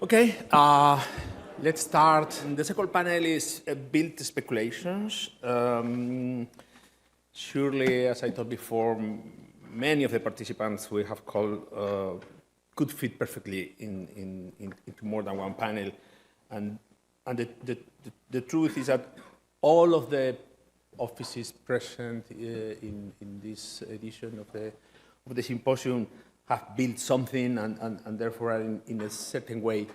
Okay, let's start. The second panel is build speculations. Surely, as I thought before, many of the participants we have called could fit perfectly into more than one panel. And the truth is that all of the offices present in this edition of the symposium have built something and therefore are in a certain way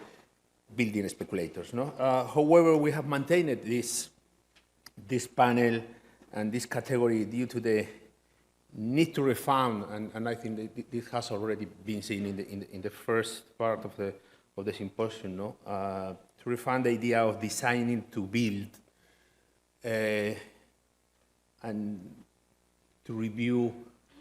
building speculators. No? However, we have maintained this panel and this category due to the need to refine, and I think that this has already been seen in the first part of the symposium, no? To refine the idea of designing to build and to review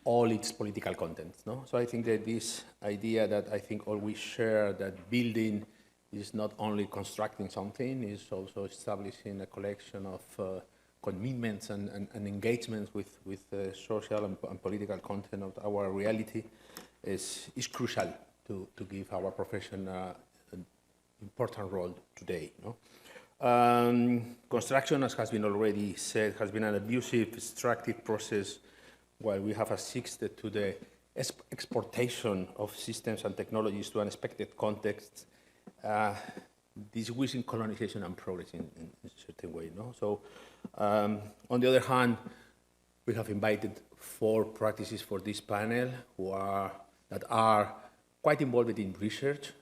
all its political contents. No? So I think that this idea that I think all we share, that building is not only constructing something, is also establishing a collection of commitments and engagements with social and political content of our reality is crucial to give our profession an important role today. No? Construction, as has been already said, has been an abusive, extractive process while we have assisted to the exportation of systems and technologies to unexpected contexts, this wishing colonization and progress in a certain way. No? So, on the other hand, we have invited 4 practices for this panel that are quite involved in research,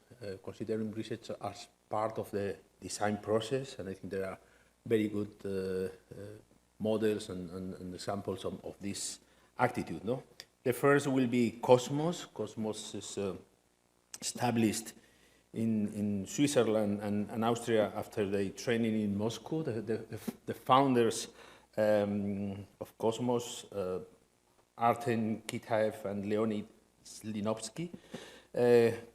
considering research as part of the design process, and I think there are very good models and examples of this attitude. No? The first will be Cosmos. Cosmos is established in Switzerland and Austria after the training in Moscow. The founders of Cosmos, Artem Kitaev and Leonid Slinovsky,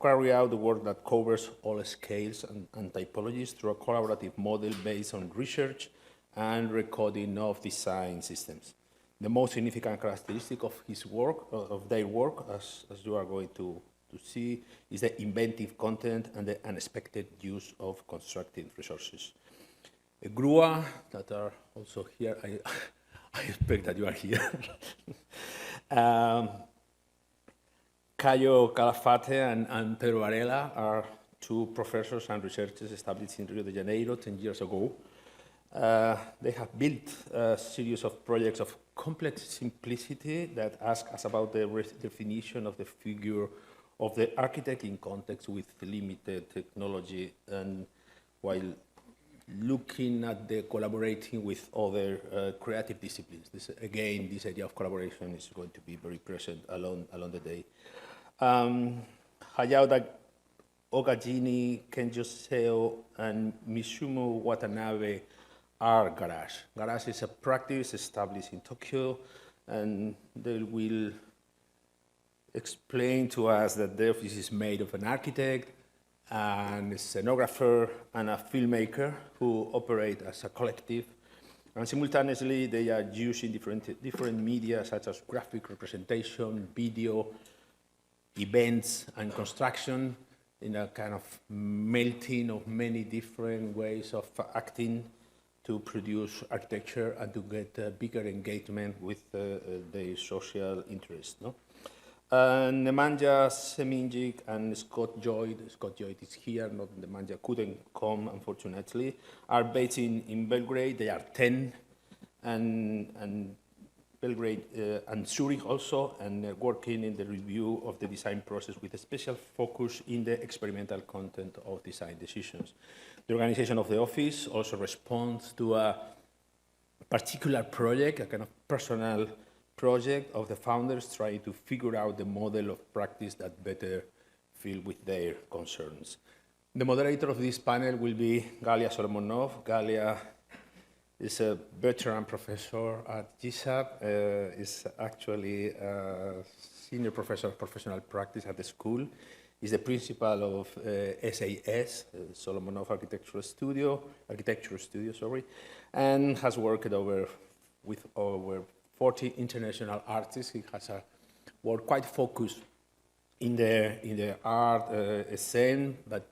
carry out the work that covers all scales and typologies through a collaborative model based on research and recording of design systems. The most significant characteristic of his work, of their work, as you are going to see, is the inventive content and the unexpected use of constructed resources. GRUA, that are also here, I expect that you are here. Caio Calafate and Pedro Varela are 2 professors and researchers established in Rio de Janeiro 10 years ago. They have built a series of projects of complex simplicity that ask us about the definition of the figure of the architect in context with limited technology, and while looking at the collaborating with other creative disciplines. This idea of collaboration is going to be very present along the day. Hayao Ogajini, Kenjo Seo, and Mishumo Watanabe are Garage. Garage is a practice established in Tokyo, and they will explain to us that the office is made of an architect, and a scenographer, and a filmmaker who operate as a collective. And simultaneously, they are using different media, such as graphic representation, video, events, and construction, in a kind of melting of many different ways of acting to produce architecture and to get a bigger engagement with the social interest. No? Nemanja Seminjic and Scott Joyd is here, Nemanja couldn't come, unfortunately, are based in Belgrade. They are 10, and Belgrade and Zurich also, and working in the review of the design process with a special focus in the experimental content of design decisions. The organization of the office also responds to a particular project, a kind of personal project of the founders trying to figure out the model of practice that better fit with their concerns. The moderator of this panel will be Galia Solomonov. Galia is a veteran professor at GSAPP, is actually a senior professor of professional practice at the school, is the principal of SAS, Solomonov Architecture Studio, and has worked with over 40 international artists. He has a work quite focused in the art scene, but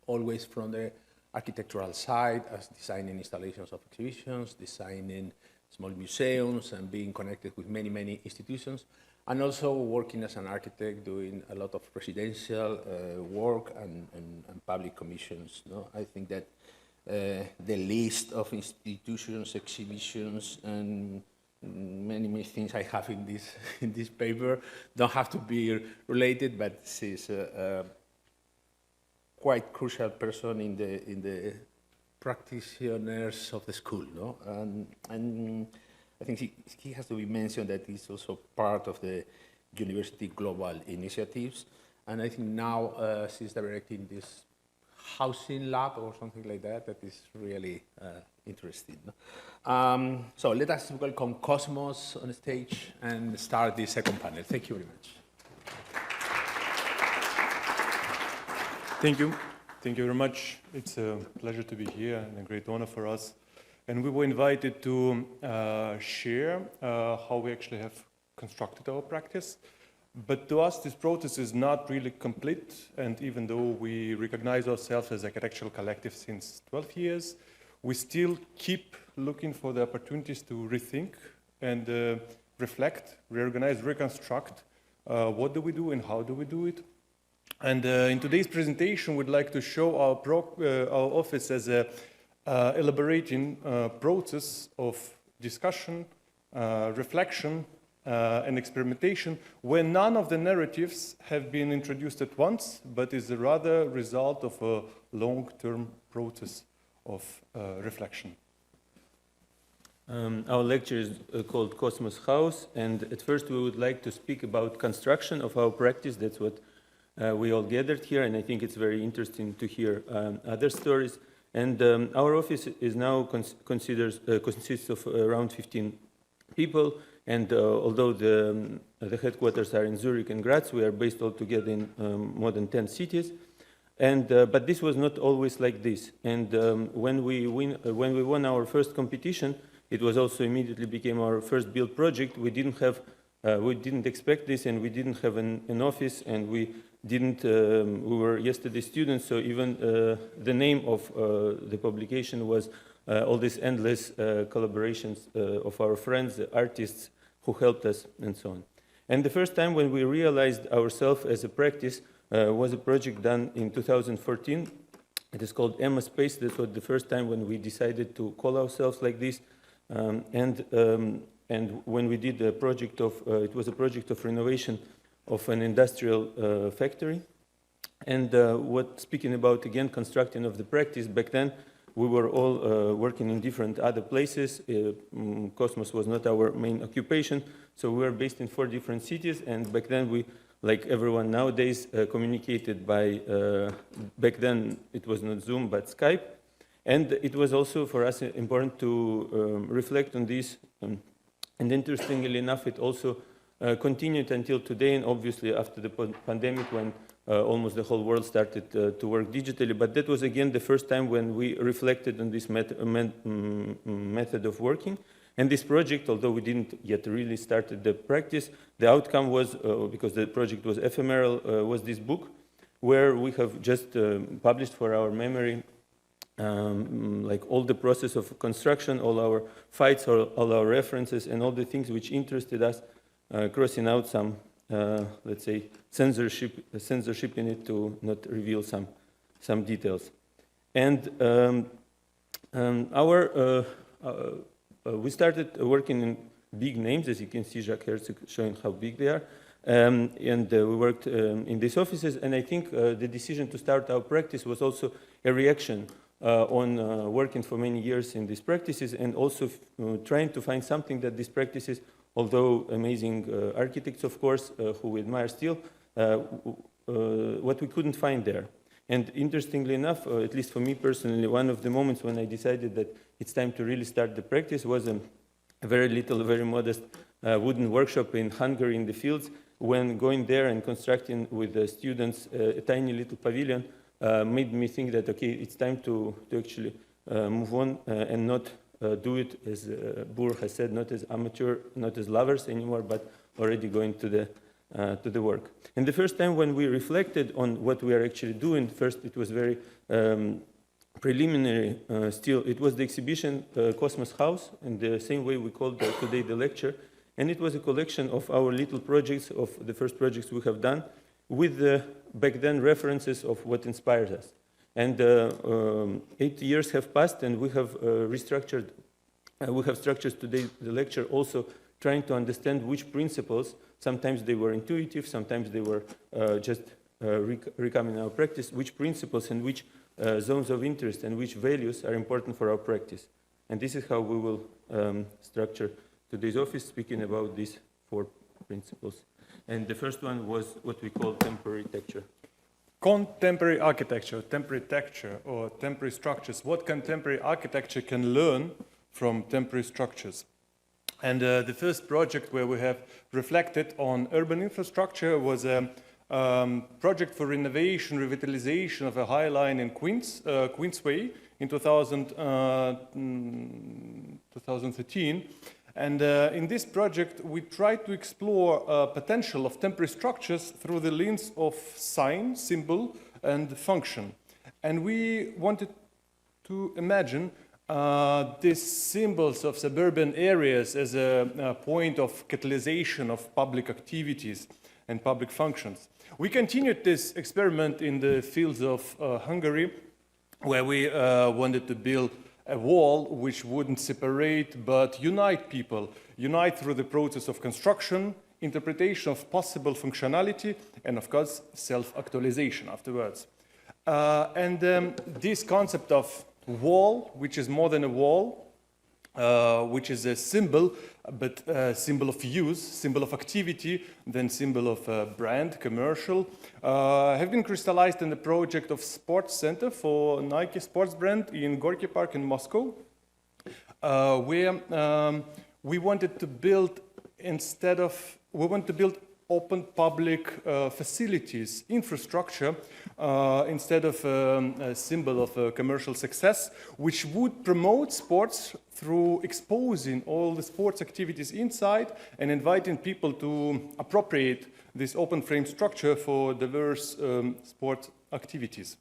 always from the architectural side, as designing installations of exhibitions, designing small museums, and being connected with many, many institutions, and also working as an architect, doing a lot of residential work and public commissions. No? I think that the list of institutions, exhibitions, and many, many things I have in this paper don't have to be related, but she's a quite crucial person in the practitioners of the school, no? And I think he has to be mentioned that he's also part of the University Global Initiatives, and I think now she's directing this housing lab or something like that. That is really interesting. No? So let us welcome Cosmos on stage and start the second panel. Thank you very much. Thank you. Thank you very much. It's a pleasure to be here and a great honor for us. And we were invited to share how we actually have constructed our practice. But to us, this process is not really complete. And even though we recognize ourselves as an architectural collective since 12 years, we still keep looking for the opportunities to rethink and reflect, reorganize, reconstruct. What do we do and how do we do it? And in today's presentation, we'd like to show our office as a elaborating process of discussion, reflection, and experimentation, where none of the narratives have been introduced at once, but is a rather result of a long-term process of reflection. Our lecture is called Cosmos House, and at first we would like to speak about construction of our practice. That's what we all gathered here, and I think it's very interesting to hear other stories. And our office is now consists of around 15 people, and although the headquarters are in Zurich and Graz, we are based all together in more than 10 cities. And but this was not always like this. And when we won our first competition, it was also immediately became our first build project. We didn't expect this, and we didn't have an office, and we were yesterday students, so even the name of the publication was all these endless collaborations of our friends, the artists who helped us, and so on. And the first time when we realized ourselves as a practice was a project done in 2014. It is called Emma Space. That was the first time when we decided to call ourselves like this. And when we did a project of, it was a project of renovation of an industrial factory. And speaking about, again, constructing of the practice, back then we were all working in different other places. Cosmos was not our main occupation, so we were based in 4 different cities, and back then we, like everyone nowadays, communicated by, back then it was not Zoom, but Skype. And it was also for us important to reflect on this. And interestingly enough, it also continued until today, and obviously after the pandemic, when almost the whole world started to work digitally. But that was again the first time when we reflected on this method of working. And this project, although we didn't yet really started the practice, the outcome was, because the project was ephemeral, was this book, where we have just published for our memory like all the process of construction, all our fights, all our references, and all the things which interested us, crossing out some, let's say, censorship in it to not reveal some details. And we started working in big names, as you can see Jacques Herzog showing how big they are. And we worked in these offices, and I think the decision to start our practice was also a reaction on working for many years in these practices, and also trying to find something that these practices, although amazing architects, of course, who we admire still, what we couldn't find there. And interestingly enough, at least for me personally, one of the moments when I decided that it's time to really start the practice was a very little, very modest wooden workshop in Hungary in the fields. When going there and constructing with the students a tiny little pavilion, made me think that, okay, it's time to actually move on and not do it, as Boer has said, not as amateur, not as lovers anymore, but already going to to the work. And the first time when we reflected on what we are actually doing, first it was very preliminary still. It was the exhibition Cosmos House, in the same way we called today the lecture. And it was a collection of our little projects, of the first projects we have done, with the back then references of what inspires us. And 8 years have passed, and we have restructured, we have structured today the lecture also trying to understand which principles, sometimes they were intuitive, sometimes they were just recoming our practice, which principles and which zones of interest and which values are important for our practice. And this is how we will structure today's office, speaking about these 4 principles. And the first one was what we call temporary texture. Contemporary architecture, temporary texture, or temporary structures. What contemporary architecture can learn from temporary structures? And the first project where we have reflected on urban infrastructure was a project for renovation, revitalization of a High Line in Queensway in 2013. And in this project, we tried to explore potential of temporary structures through the lens of sign, symbol, and function. And we wanted to imagine these symbols of suburban areas as a point of catalyzation of public activities and public functions. We continued this experiment in the fields of Hungary, where we wanted to build a wall which wouldn't separate but unite people, unite through the process of construction, interpretation of possible functionality, and of course, self-actualization afterwards. This concept of wall, which is more than a wall, which is a symbol, but a symbol of use, symbol of activity, then symbol of brand, commercial, have been crystallized in the project of Sports Center for Nike sports brand in Gorky Park in Moscow, where we wanted to build, open public facilities, infrastructure, instead of a symbol of commercial success, which would promote sports through exposing all the sports activities inside and inviting people to appropriate this open frame structure for diverse sport activities.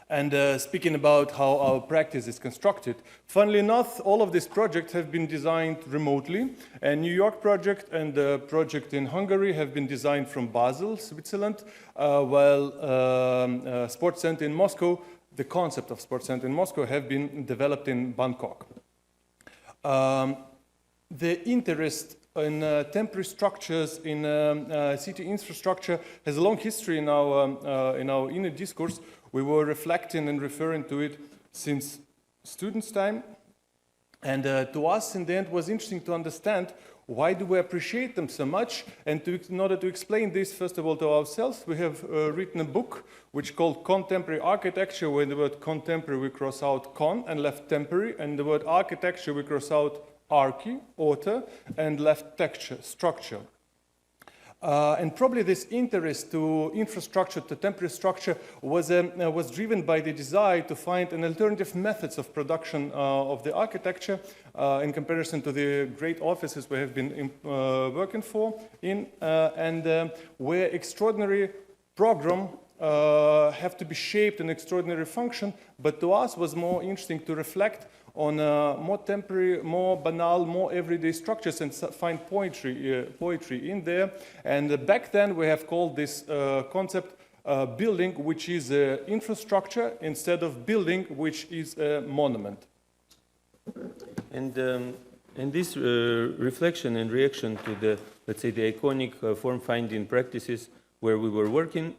And speaking about how our practice is constructed, funnily enough, all of these projects have been designed remotely. A New York project and the project in Hungary have been designed from Basel, Switzerland, while Sports Center in Moscow, the concept of Sports Center in Moscow, have been developed in Bangkok. The interest in temporary structures in city infrastructure has a long history in our inner discourse. We were reflecting and referring to it since students' time. And to us, in the end, was interesting to understand why do we appreciate them so much. And in order to explain this, first of all, to ourselves, we have written a book which is called Contemporary Architecture, where the word contemporary we cross out con and left temporary, and the word architecture we cross out archi, author, and left texture, structure. And probably this interest to infrastructure, to temporary structure, was driven by the desire to find an alternative methods of production of the architecture in comparison to the great offices we have been working for and where extraordinary program have to be shaped in extraordinary function, but to us was more interesting to reflect on more temporary, more banal, more everyday structures and find poetry in there. And back then we have called this concept building, which is infrastructure, instead of building, which is a monument. And this reflection and reaction to the, let's say, the iconic form-finding practices where we were working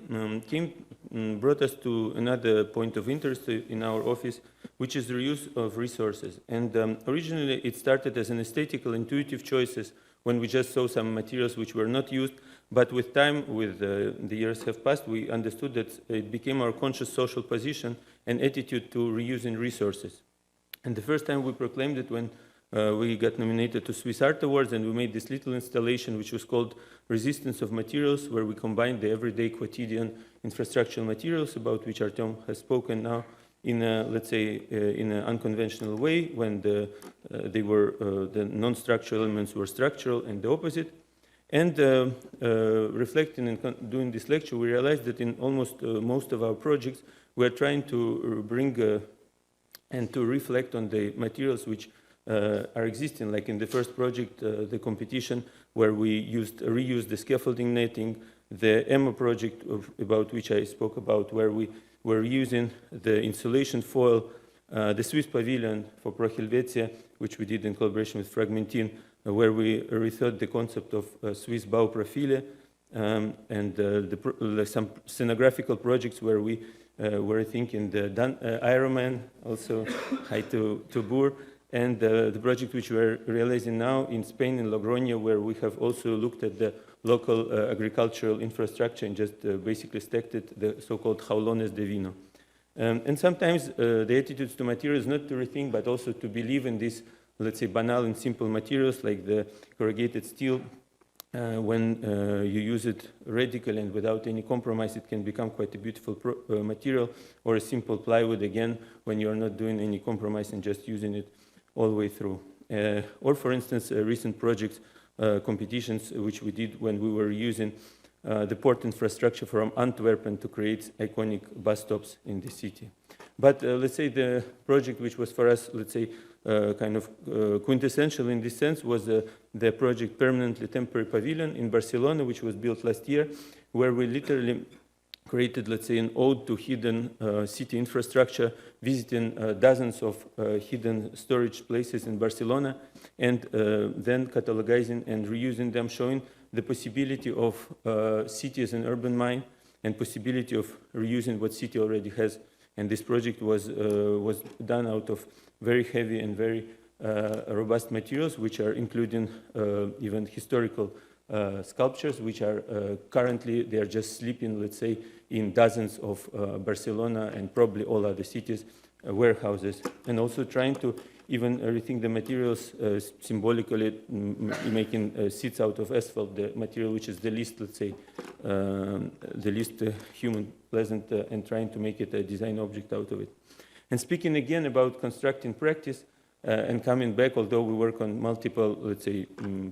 brought us to another point of interest in our office, which is the reuse of resources. And originally it started as an aesthetical, intuitive choices when we just saw some materials which were not used, but with time, with the years have passed, we understood that it became our conscious social position and attitude to reusing resources. And the first time we proclaimed it when we got nominated to Swiss Art Awards, and we made this little installation which was called Resistance of Materials, where we combined the everyday quotidian infrastructural materials about which Artyom has spoken now in a, let's say, in an unconventional way, when the non-structural elements were structural and the opposite. And reflecting and doing this lecture, we realized that in almost most of our projects, we are trying to bring and to reflect on the materials which are existing. Like in the first project, the competition, where we reused the scaffolding netting, the EMMA project about which I spoke about, where we were using the insulation foil, the Swiss pavilion for Pro Helvetia, which we did in collaboration with Fragmentin, where we rethought the concept of Swiss Bauprofile, and some scenographical projects where we were thinking the Ironman, also hi to Boer, and the project which we're realizing now in Spain, in Logroño, where we have also looked at the local agricultural infrastructure and just basically stacked it, the so-called jaulones de vino. And sometimes the attitudes to materials, not to rethink, but also to believe in these, let's say, banal and simple materials like the corrugated steel. When you use it radically and without any compromise, it can become quite a beautiful material, or a simple plywood, again, when you're not doing any compromise and just using it all the way through. Or, for instance, recent projects, competitions, which we did when we were using the port infrastructure from Antwerp to create iconic bus stops in the city. But let's say the project which was for us, let's say, kind of quintessential in this sense was the project Permanently Temporary Pavilion in Barcelona, which was built last year, where we literally created, let's say, an ode to hidden city infrastructure, visiting dozens of hidden storage places in Barcelona, and then catalogizing and reusing them, showing the possibility of city as an urban mine and possibility of reusing what city already has. And this project was done out of very heavy and very robust materials, which are including even historical sculptures, which are currently, they are just sleeping, let's say, in dozens of Barcelona and probably all other cities, warehouses, and also trying to even rethink the materials, symbolically making seats out of asphalt, the material which is the least, let's say, the least human pleasant, and trying to make it a design object out of it. And speaking again about constructing practice, and coming back, although we work on multiple, let's say,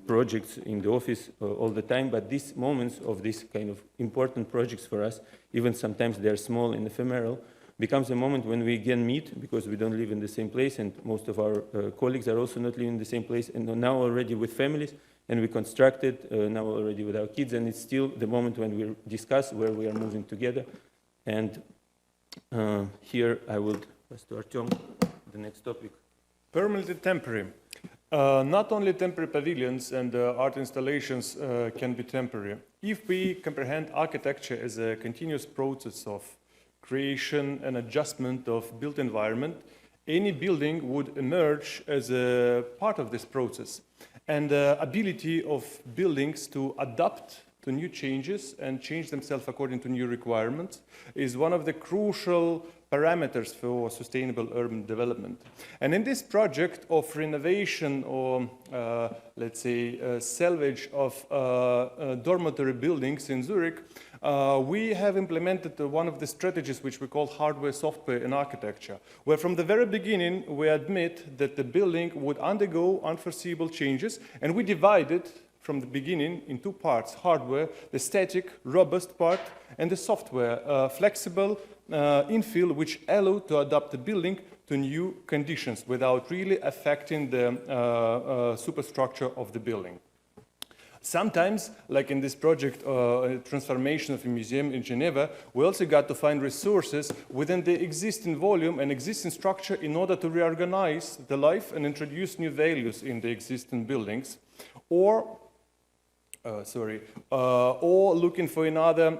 projects in the office all the time, but these moments of these kind of important projects for us, even sometimes they're small and ephemeral, becomes a moment when we again meet, because we don't live in the same place, and most of our colleagues are also not living in the same place, and now already with families, and we constructed now already with our kids, and it's still the moment when we discuss where we are moving together. And here I will pass to Artyom, the next topic. Permanently temporary. Not only temporary pavilions and art installations can be temporary. If we comprehend architecture as a continuous process of creation and adjustment of built environment, any building would emerge as a part of this process. And the ability of buildings to adapt to new changes and change themselves according to new requirements is one of the crucial parameters for sustainable urban development. And in this project of renovation or, let's say, salvage of dormitory buildings in Zurich, we have implemented one of the strategies which we call hardware, software, and architecture, where from the very beginning we admit that the building would undergo unforeseeable changes, and we divided from the beginning in two parts: hardware, the static, robust part, and the software, flexible infill, which allow to adapt the building to new conditions without really affecting the superstructure of the building. Sometimes, like in this project, transformation of a museum in Geneva, we also got to find resources within the existing volume and existing structure in order to reorganize the life and introduce new values in the existing buildings, or looking for another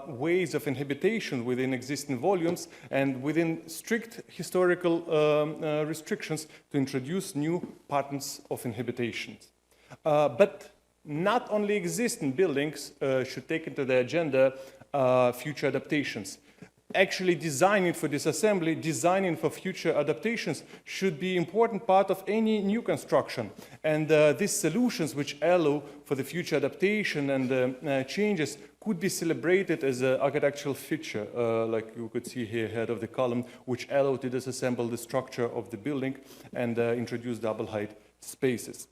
ways of inhabitation within existing volumes and within strict historical restrictions to introduce new patterns of inhabitation. But not only existing buildings should take into the agenda future adaptations. Actually designing for disassembly, designing for future adaptations should be an important part of any new construction. And these solutions which allow for the future adaptation and changes could be celebrated as an architectural feature, like you could see here head of the column, which allow to disassemble the structure of the building and introduce double height spaces.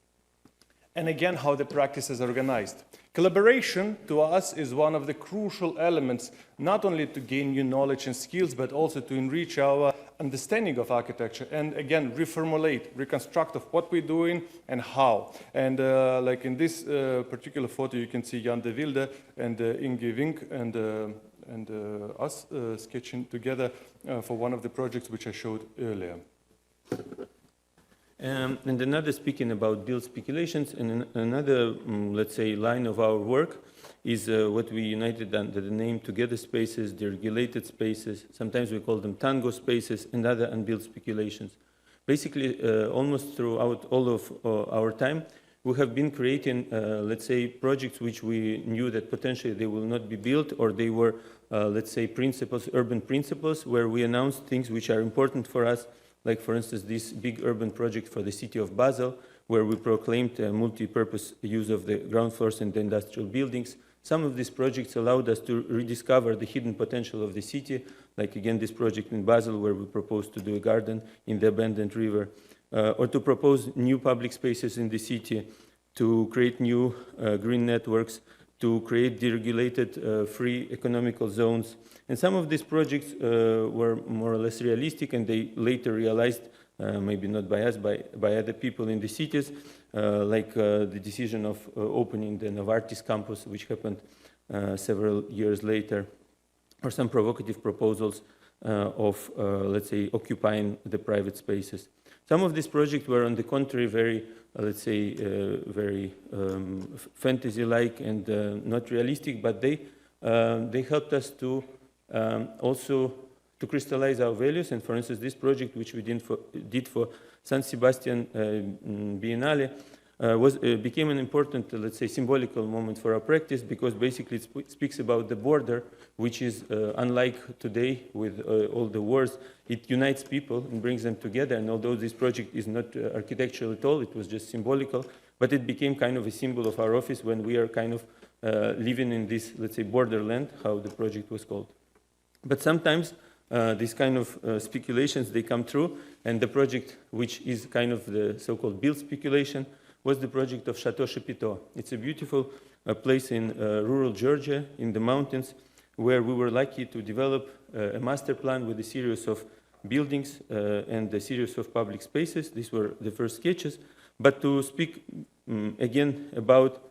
and again, how the practice is organized. Collaboration, to us, is one of the crucial elements, not only to gain new knowledge and skills, but also to enrich our understanding of architecture, and again, reformulate, reconstruct of what we're doing and how. And like in this particular photo, you can see Jan de Wilde and Inge Wink and us sketching together for one of the projects which I showed earlier. And another, speaking about build speculations, and another, let's say, line of our work is what we united under the name Together Spaces, deregulated spaces. Sometimes we call them tango spaces, and other unbuilt speculations. Basically, almost throughout all of our time, we have been creating, let's say, projects which we knew that potentially they will not be built, or they were, let's say, principles, urban principles, where we announced things which are important for us, like, for instance, this big urban project for the city of Basel, where we proclaimed a multi-purpose use of the ground floors and the industrial buildings. Some of these projects allowed us to rediscover the hidden potential of the city, like, again, this project in Basel, where we proposed to do a garden in the abandoned river, or to propose new public spaces in the city, to create new green networks, to create deregulated free economical zones. And some of these projects were more or less realistic, and they later realized, maybe not by us, by other people in the cities, like the decision of opening the Novartis campus, which happened several years later, or some provocative proposals of, let's say, occupying the private spaces. Some of these projects were, on the contrary, very, let's say, very fantasy-like and not realistic, but they helped us to also to crystallize our values. And for instance, this project, which we did for San Sebastian Biennale, became an important, let's say, symbolical moment for our practice, because basically it speaks about the border, which is unlike today with all the wars. It unites people and brings them together. And although this project is not architectural at all, it was just symbolical, but it became kind of a symbol of our office when we are kind of living in this, let's say, borderland, how the project was called. But sometimes these kind of speculations, they come true, and the project, which is kind of the so-called build speculation, was the project of Chateau Chapiteau. It's a beautiful place in rural Georgia, in the mountains, where we were lucky to develop a master plan with a series of buildings and a series of public spaces. These were the first sketches. But to speak again about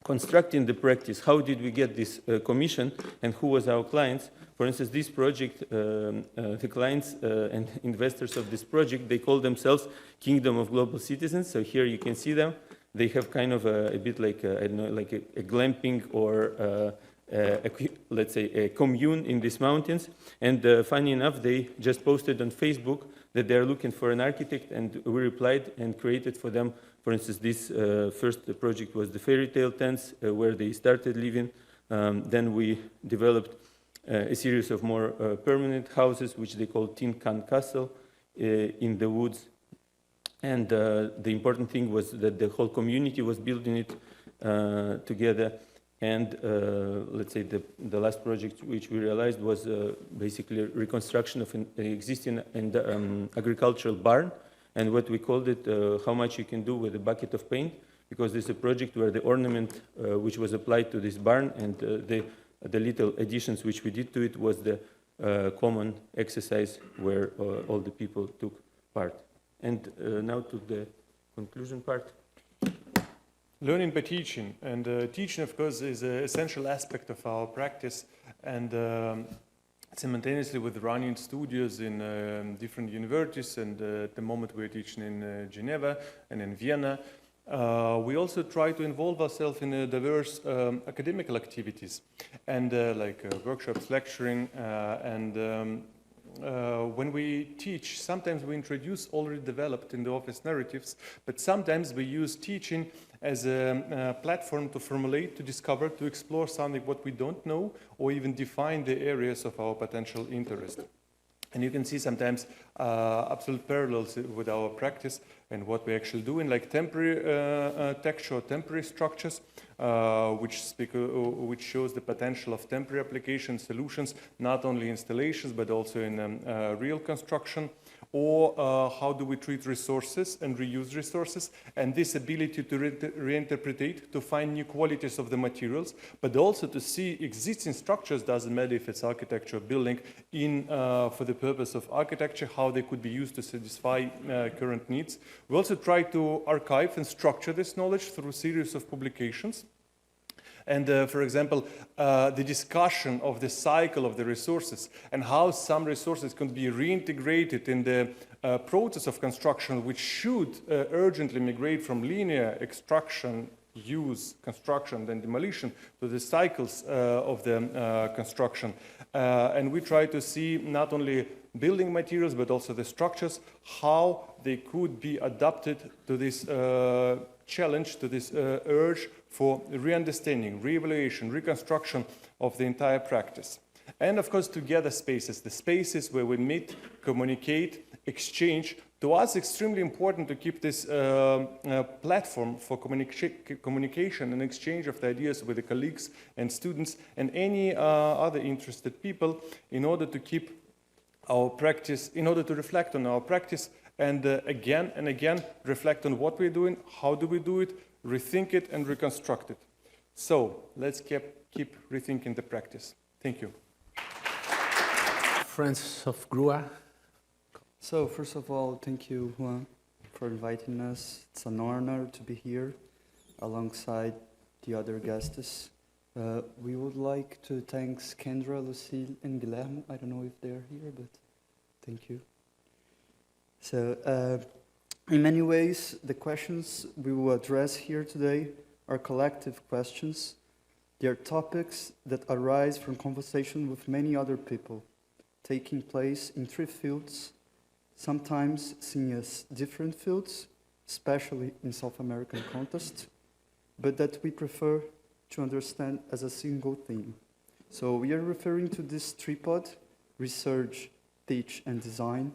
constructing the practice, how did we get this commission, and who was our clients? For instance, this project, the clients and investors of this project, they call themselves Kingdom of Global Citizens. So here you can see them. They have kind of a bit like, I don't know, like a glamping or let's say a commune in these mountains. And funny enough, they just posted on Facebook that they're looking for an architect, and we replied and created for them. For instance, this first project was the fairy tale tents where they started living. Then we developed a series of more permanent houses, which they call Tin Can Castle in the woods. And the important thing was that the whole community was building it together. And let's say the last project which we realized was basically reconstruction of an existing agricultural barn. And what we called it, how much you can do with a bucket of paint, because this is a project where the ornament which was applied to this barn and the little additions which we did to it was the common exercise where all the people took part. And now to the conclusion part. Learning by teaching. And teaching, of course, is an essential aspect of our practice. And simultaneously with running studios in different universities, and at the moment we're teaching in Geneva and in Vienna, we also try to involve ourselves in diverse academical activities, and like workshops, lecturing, and when we teach, sometimes we introduce already developed in the office narratives, but sometimes we use teaching as a platform to formulate, to discover, to explore something what we don't know, or even define the areas of our potential interest. And you can see sometimes absolute parallels with our practice and what we actually do in like temporary texture, temporary structures, which shows the potential of temporary application solutions, not only installations, but also in real construction, or how do we treat resources and reuse resources, and this ability to reinterpret, to find new qualities of the materials, but also to see existing structures, doesn't matter if it's architecture or building, for the purpose of architecture, how they could be used to satisfy current needs. We also try to archive and structure this knowledge through a series of publications. And for example, the discussion of the cycle of the resources and how some resources can be reintegrated in the process of construction, which should urgently migrate from linear extraction, use, construction, then demolition to the cycles of the construction. And we try to see not only building materials, but also the structures, how they could be adapted to this challenge, to this urge for re-understanding, re-evaluation, reconstruction of the entire practice. And of course, together spaces, the spaces where we meet, communicate, exchange. To us, extremely important to keep this platform for communication and exchange of the ideas with the colleagues and students and any other interested people in order to keep our practice, in order to reflect on our practice and again and again reflect on what we're doing, how do we do it, rethink it and reconstruct it. So let's keep rethinking the practice. Thank you. Friends of GRUA. So first of all, thank you, Juan, for inviting us. It's an honor to be here alongside the other guests. We would like to thank Kendra, Lucille, and Guillermo. I don't know if they're here, but thank you. So in many ways, the questions we will address here today are collective questions. They are topics that arise from conversation with many other people, taking place in 3 fields, sometimes seen as different fields, especially in South American context, but that we prefer to understand as a single theme. So we are referring to this tripod, research, teach, and design,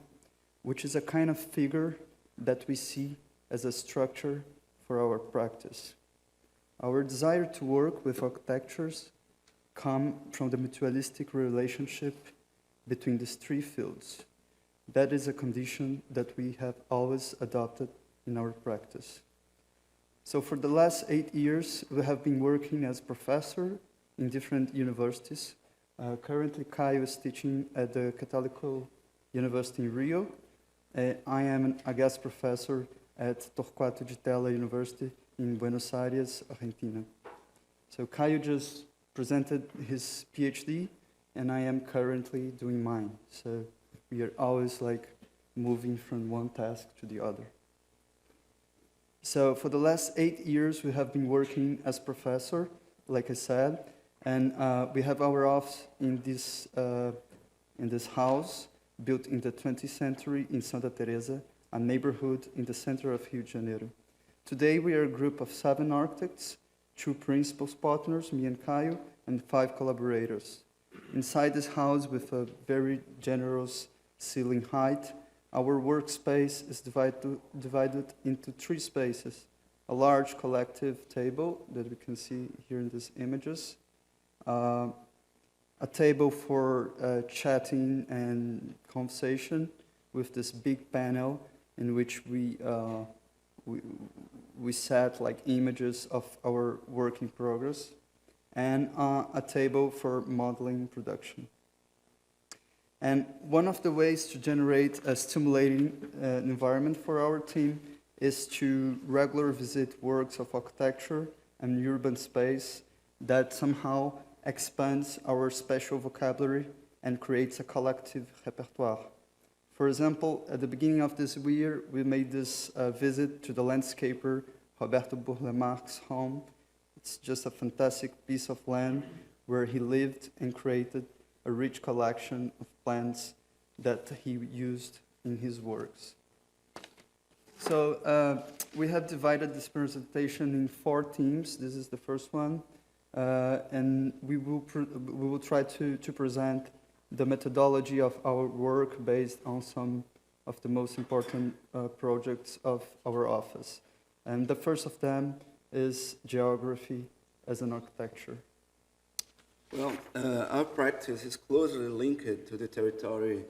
which is a kind of figure that we see as a structure for our practice. Our desire to work with architectures come from the mutualistic relationship between these 3 fields. That is a condition that we have always adopted in our practice. So for the last 8 years, we have been working as professor in different universities. Currently, Caio is teaching at the Católico University in Rio. I am a guest professor at Torquato de Tella University in Buenos Aires, Argentina. So Caio just presented his PhD, and I am currently doing mine. So we are always like moving from one task to the other. So for the last 8 years, we have been working as professor, like I said, and we have our office in this house built in the 20th century in Santa Teresa, a neighborhood in the center of Rio de Janeiro. Today, we are a group of 7 architects, 2 principal partners, me and Caio, and 5 collaborators. Inside this house, with a very generous ceiling height, our workspace is divided into 3 spaces. A large collective table that we can see here in these images, a table for chatting and conversation with this big panel in which we set like images of our work in progress, and a table for modeling production. And one of the ways to generate a stimulating environment for our team is to regularly visit works of architecture and urban space that somehow expands our spatial vocabulary and creates a collective repertoire. For example, at the beginning of this year, we made this visit to the landscaper Roberto Burlemarque's home. It's just a fantastic piece of land where he lived and created a rich collection of plants that he used in his works. So we have divided this presentation in 4 themes. This is the first one. And we will try to present the methodology of our work based on some of the most important projects of our office. And the first of them is geography as an architecture. Well, our practice is closely linked to the territory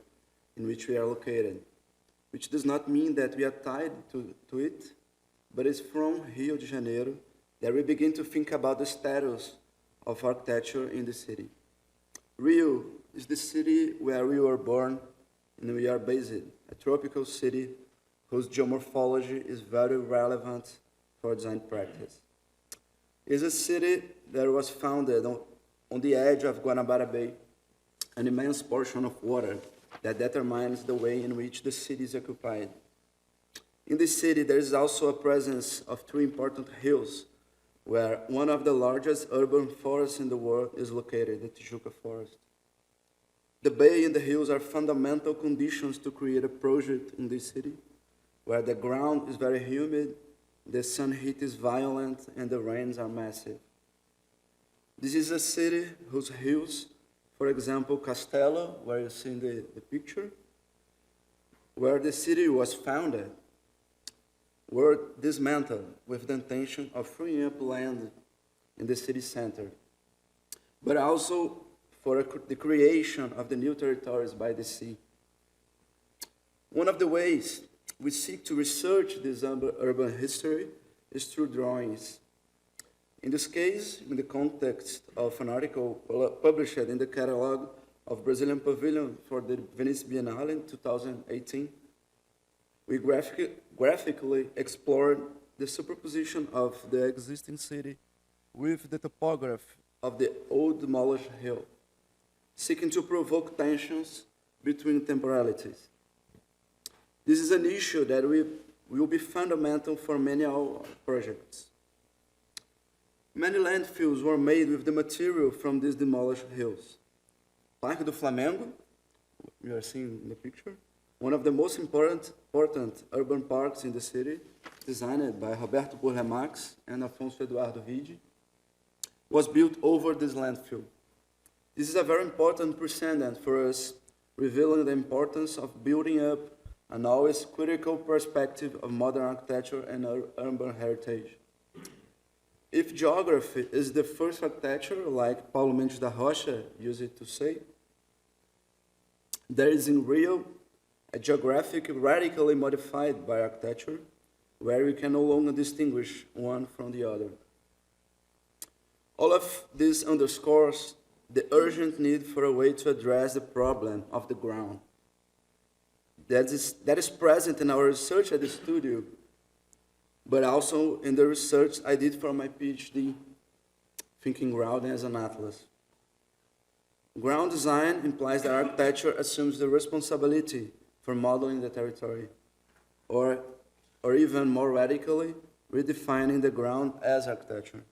in which we are located. which does not mean that we are tied to it, but it's from Rio de Janeiro that we begin to think about the status of architecture in the city. Rio is the city where we were born and we are based, a tropical city whose geomorphology is very relevant for design practice. It's a city that was founded on the edge of Guanabara Bay, an immense portion of water that determines the way in which the city is occupied. In this city, there is also a presence of three important hills, where one of the largest urban forests in the world is located, the Tijuca Forest. The bay and the hills are fundamental conditions to create a project in this city, where the ground is very humid, the sun heat is violent, and the rains are massive. This is a city whose hills, for example, Castelo, where you see in the picture, where the city was founded, were dismantled with the intention of freeing up land in the city center, but also for the creation of the new territories by the sea. One of the ways we seek to research this urban history is through drawings. In this case, in the context of an article published in the catalog of Brazilian Pavilion for the Venice Biennale in 2018, we graphically explored the superposition of the existing city with the topography of the old demolished hill, seeking to provoke tensions between temporalities. This is an issue that will be fundamental for many of our projects. Many landfills were made with the material from these demolished hills. Parque do Flamengo, you are seeing in the picture, one of the most important urban parks in the city, designed by Roberto Burle-Marx and Afonso Eduardo Ride, was built over this landfill. This is a very important precedent for us, revealing the importance of building up an always critical perspective of modern architecture and urban heritage. If geography is the first architecture, like Paulo Mendes da Rocha used it to say, there is in Rio a geographic radically modified by architecture, where we can no longer distinguish one from the other. All of this underscores the urgent need for a way to address the problem of the ground. That is present in our research at the studio, but also in the research I did for my PhD, Thinking Ground as an Atlas. Ground design implies that architecture assumes the responsibility for modeling the territory, or even more radically, redefining the ground as architecture.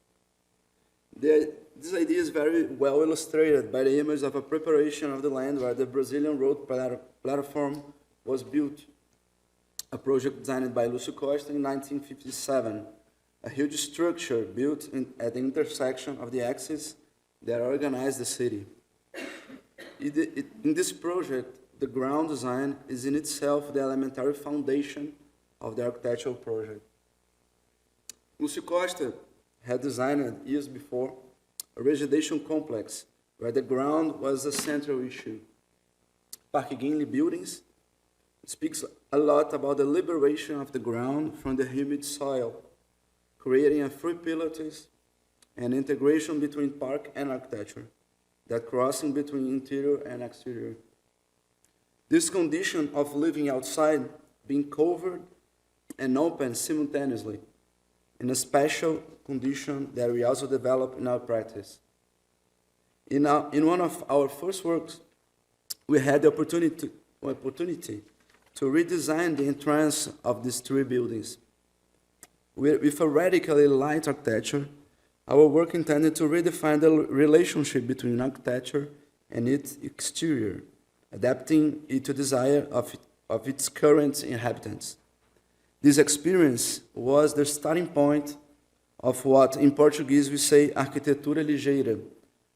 This idea is very well illustrated by the image of a preparation of the land where the Brazilian road platform was built, a project designed by Lúcio Costa in 1957, a huge structure built at the intersection of the axes that organize the city. In this project, the ground design is in itself the elementary foundation of the architectural project. Lúcio Costa had designed years before a residential complex where the ground was a central issue. Parque Guinle buildings speaks a lot about the liberation of the ground from the humid soil, creating a free pilates and integration between park and architecture, that crossing between interior and exterior. This condition of living outside, being covered and open simultaneously, in a special condition that we also develop in our practice. In one of our first works, we had the opportunity to redesign the entrance of these three buildings. With a radically light architecture, our work intended to redefine the relationship between architecture and its exterior, adapting it to desire of its current inhabitants. This experience was the starting point of what in Portuguese we say arquitetura ligeira,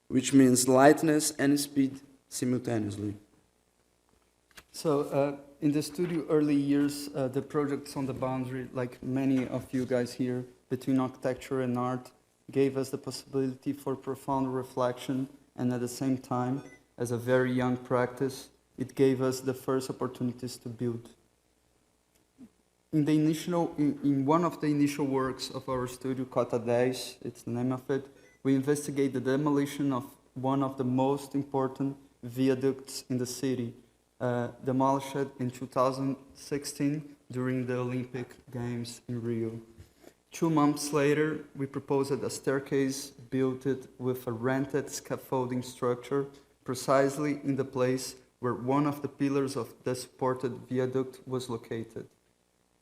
which means lightness and speed simultaneously. So in the studio early years, the projects on the boundary, like many of you guys here, between architecture and art, gave us the possibility for profound reflection, and at the same time, as a very young practice, it gave us the first opportunities to build. In one of the initial works of our studio, Cota 10, it's the name of it, we investigate the demolition of one of the most important viaducts in the city, demolished in 2016 during the Olympic Games in Rio. 2 months later, we proposed a staircase built with a rented scaffolding structure precisely in the place where one of the pillars of the supported viaduct was located.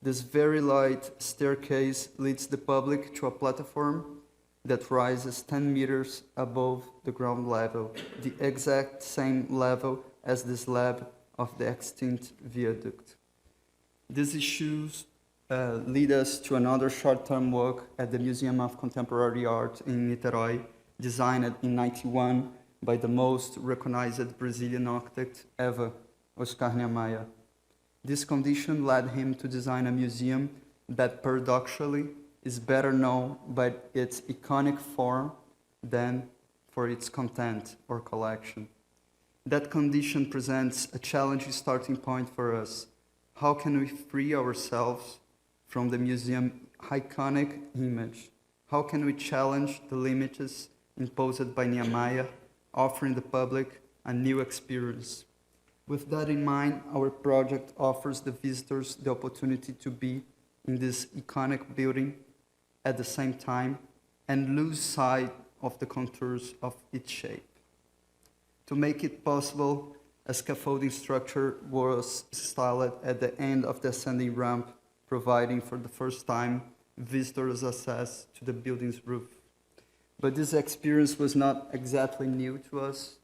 This very light staircase leads the public to a platform that rises 10 meters above the ground level, the exact same level as the slab of the extinct viaduct. These issues lead us to another short-term work at the Museum of Contemporary Art in Niterói, designed in 1991 by the most recognized Brazilian architect ever, Oscar Niemeyer. This condition led him to design a museum that paradoxically is better known by its iconic form than for its content or collection. That condition presents a challenging starting point for us. How can we free ourselves from the museum's iconic image? How can we challenge the limits imposed by Niemeyer, offering the public a new experience? With that in mind, our project offers the visitors the opportunity to be in this iconic building at the same time and lose sight of the contours of its shape. To make it possible, a scaffolding structure was installed at the end of the ascending ramp, providing for the first time visitors access to the building's roof. But this experience was not exactly new to us.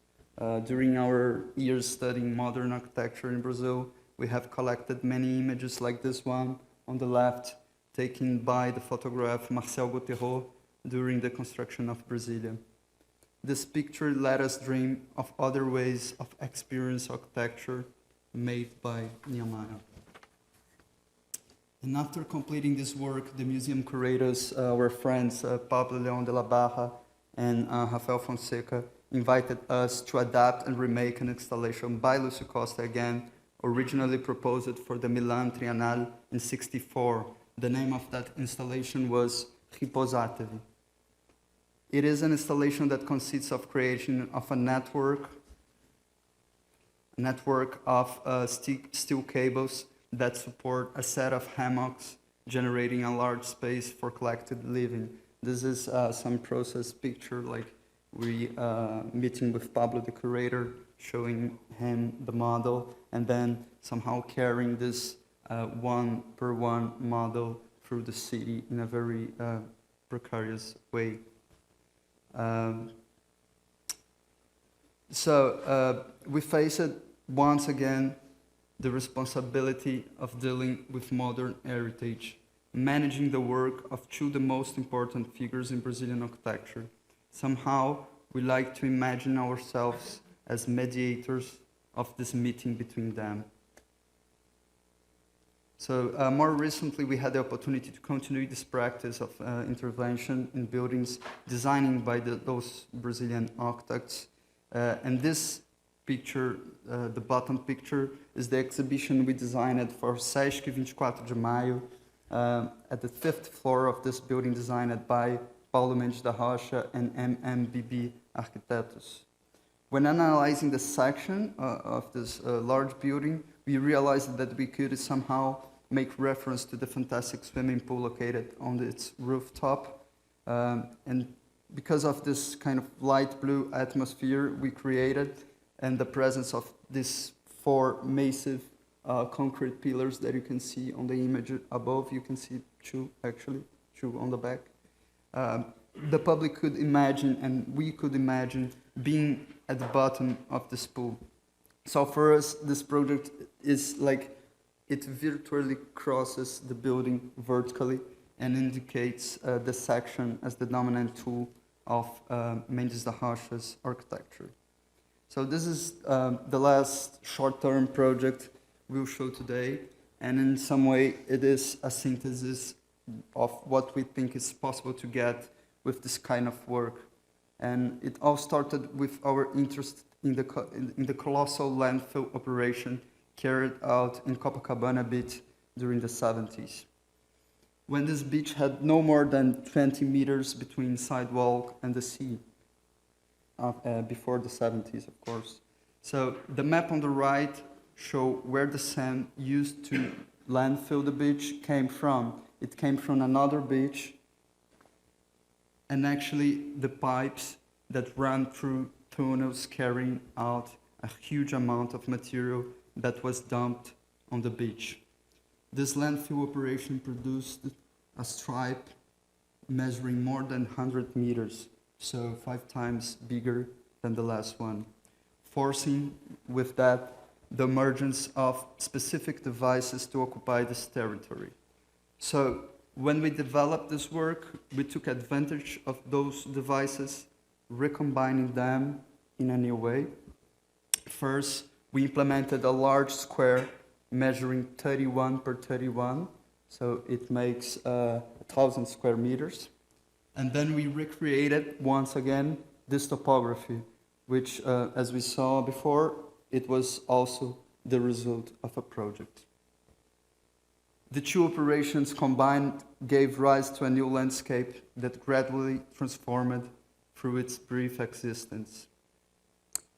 During our years studying modern architecture in Brazil, we have collected many images like this one on the left, taken by the photographer Marcel Gauthiereau during the construction of Brasilia. This picture let us dream of other ways of experience architecture made by Niemeyer. And after completing this work, the museum curators, our friends Pablo León de la Barra and Rafael Fonseca, invited us to adapt and remake an installation by Lúcio Costa again, originally proposed for the Milan Triennale in '64. The name of that installation was Riposatevi. It is an installation that consists of creation of a network of steel cables that support a set of hammocks, generating a large space for collected living. This is some process picture, like we meeting with Pablo, the curator, showing him the model, and then somehow carrying this one-per-one model through the city in a very precarious way. So we face it once again the responsibility of dealing with modern heritage, managing the work of two of the most important figures in Brazilian architecture. Somehow, we like to imagine ourselves as mediators of this meeting between them. So more recently, we had the opportunity to continue this practice of intervention in buildings designed by those Brazilian architects. And this picture, the bottom picture, is the exhibition we designed for Sesc 24 de Maio at the 5th floor of this building, designed by Paulo Mendes da Rocha and MMBB Arquitetos. When analyzing the section of this large building, we realized that we could somehow make reference to the fantastic swimming pool located on its rooftop. And because of this kind of light blue atmosphere we created and the presence of these 4 massive concrete pillars that you can see on the image above, you can see 2 on the back. The public could imagine, and we could imagine, being at the bottom of this pool. So for us, this project is like, it virtually crosses the building vertically and indicates the section as the dominant tool of Mendes da Rocha's architecture. So this is the last short-term project we'll show today, and in some way it is a synthesis of what we think is possible to get with this kind of work. And it all started with our interest in the colossal landfill operation carried out in Copacabana Beach during the 70s, when this beach had no more than 20 meters between sidewalk and the sea, before the 70s, of course. So the map on the right show where the sand used to landfill the beach came from. It came from another beach, and actually the pipes that ran through tunnels carrying out a huge amount of material that was dumped on the beach. This landfill operation produced a stripe measuring more than 100 meters, so 5 times bigger than the last one, forcing with that the emergence of specific devices to occupy this territory. So when we developed this work, we took advantage of those devices, recombining them in a new way. First, we implemented a large square measuring 31 per 31, so it makes 1,000 square meters. And then we recreated, once again, this topography, which, as we saw before, it was also the result of a project. The two operations combined gave rise to a new landscape that gradually transformed through its brief existence.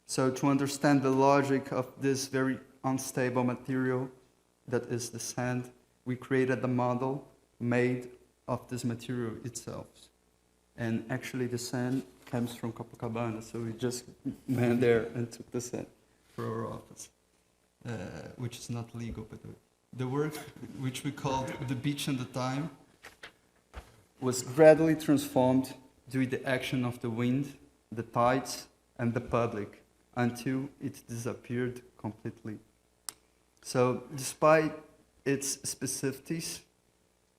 So to understand the logic of this very unstable material that is the sand, we created a model made of this material itself. And actually the sand comes from Copacabana, so we just went there and took the sand for our office, which is not legal, by the way. The work, which we called The Beach and the Time, was gradually transformed due to the action of the wind, the tides, and the public, until it disappeared completely. So, despite its specificities,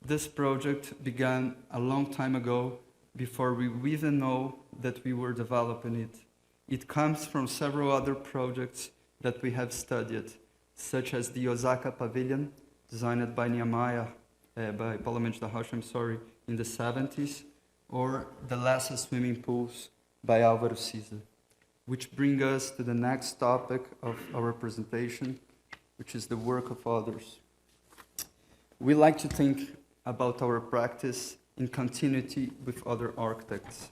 this project began a long time ago, before we even know that we were developing it. It comes from several other projects that we have studied, such as the Osaka Pavilion, designed by by Paulo Mendes da Rocha, in the 70s, or the Lassa swimming pools by Álvaro Siza, which bring us to the next topic of our presentation, which is the work of others. We like to think about our practice in continuity with other architects.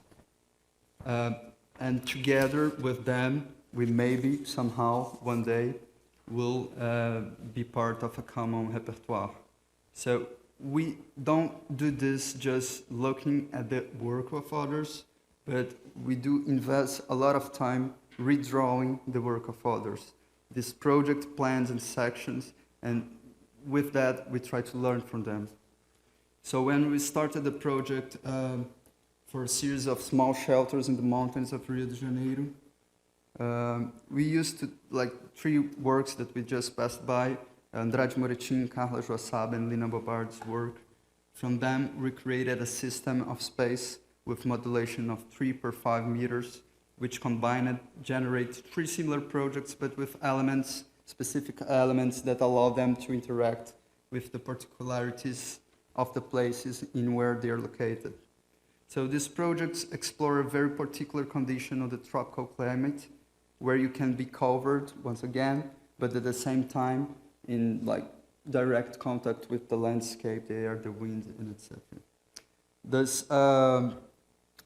And together with them, we maybe somehow one day will be part of a common repertoire. So we don't do this just looking at the work of others, but we do invest a lot of time redrawing the work of others. These project plans and sections, and with that, we try to learn from them. So when we started the project for a series of small shelters in the mountains of Rio de Janeiro, we used to, like 3 works that we just passed by, Andrade Moretin, Carla Joaçaba, and Lina Bobard's work. From them, we created a system of space with modulation of 3 per 5 meters, which combined generate 3 similar projects, but with elements, specific elements that allow them to interact with the particularities of the places in where they are located. So these projects explore a very particular condition of the tropical climate, where you can be covered, once again, but at the same time in like direct contact with the landscape, the air, the wind, and etc.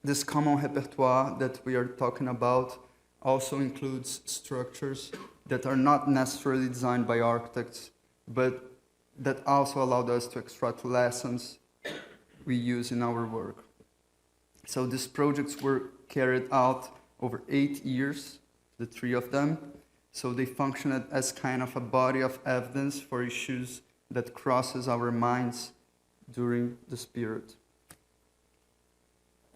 This common repertoire that we are talking about also includes structures that are not necessarily designed by architects, but that also allowed us to extract lessons we use in our work. So these projects were carried out over 8 years, the 3 of them, so they functioned as kind of a body of evidence for issues that crosses our minds during this period.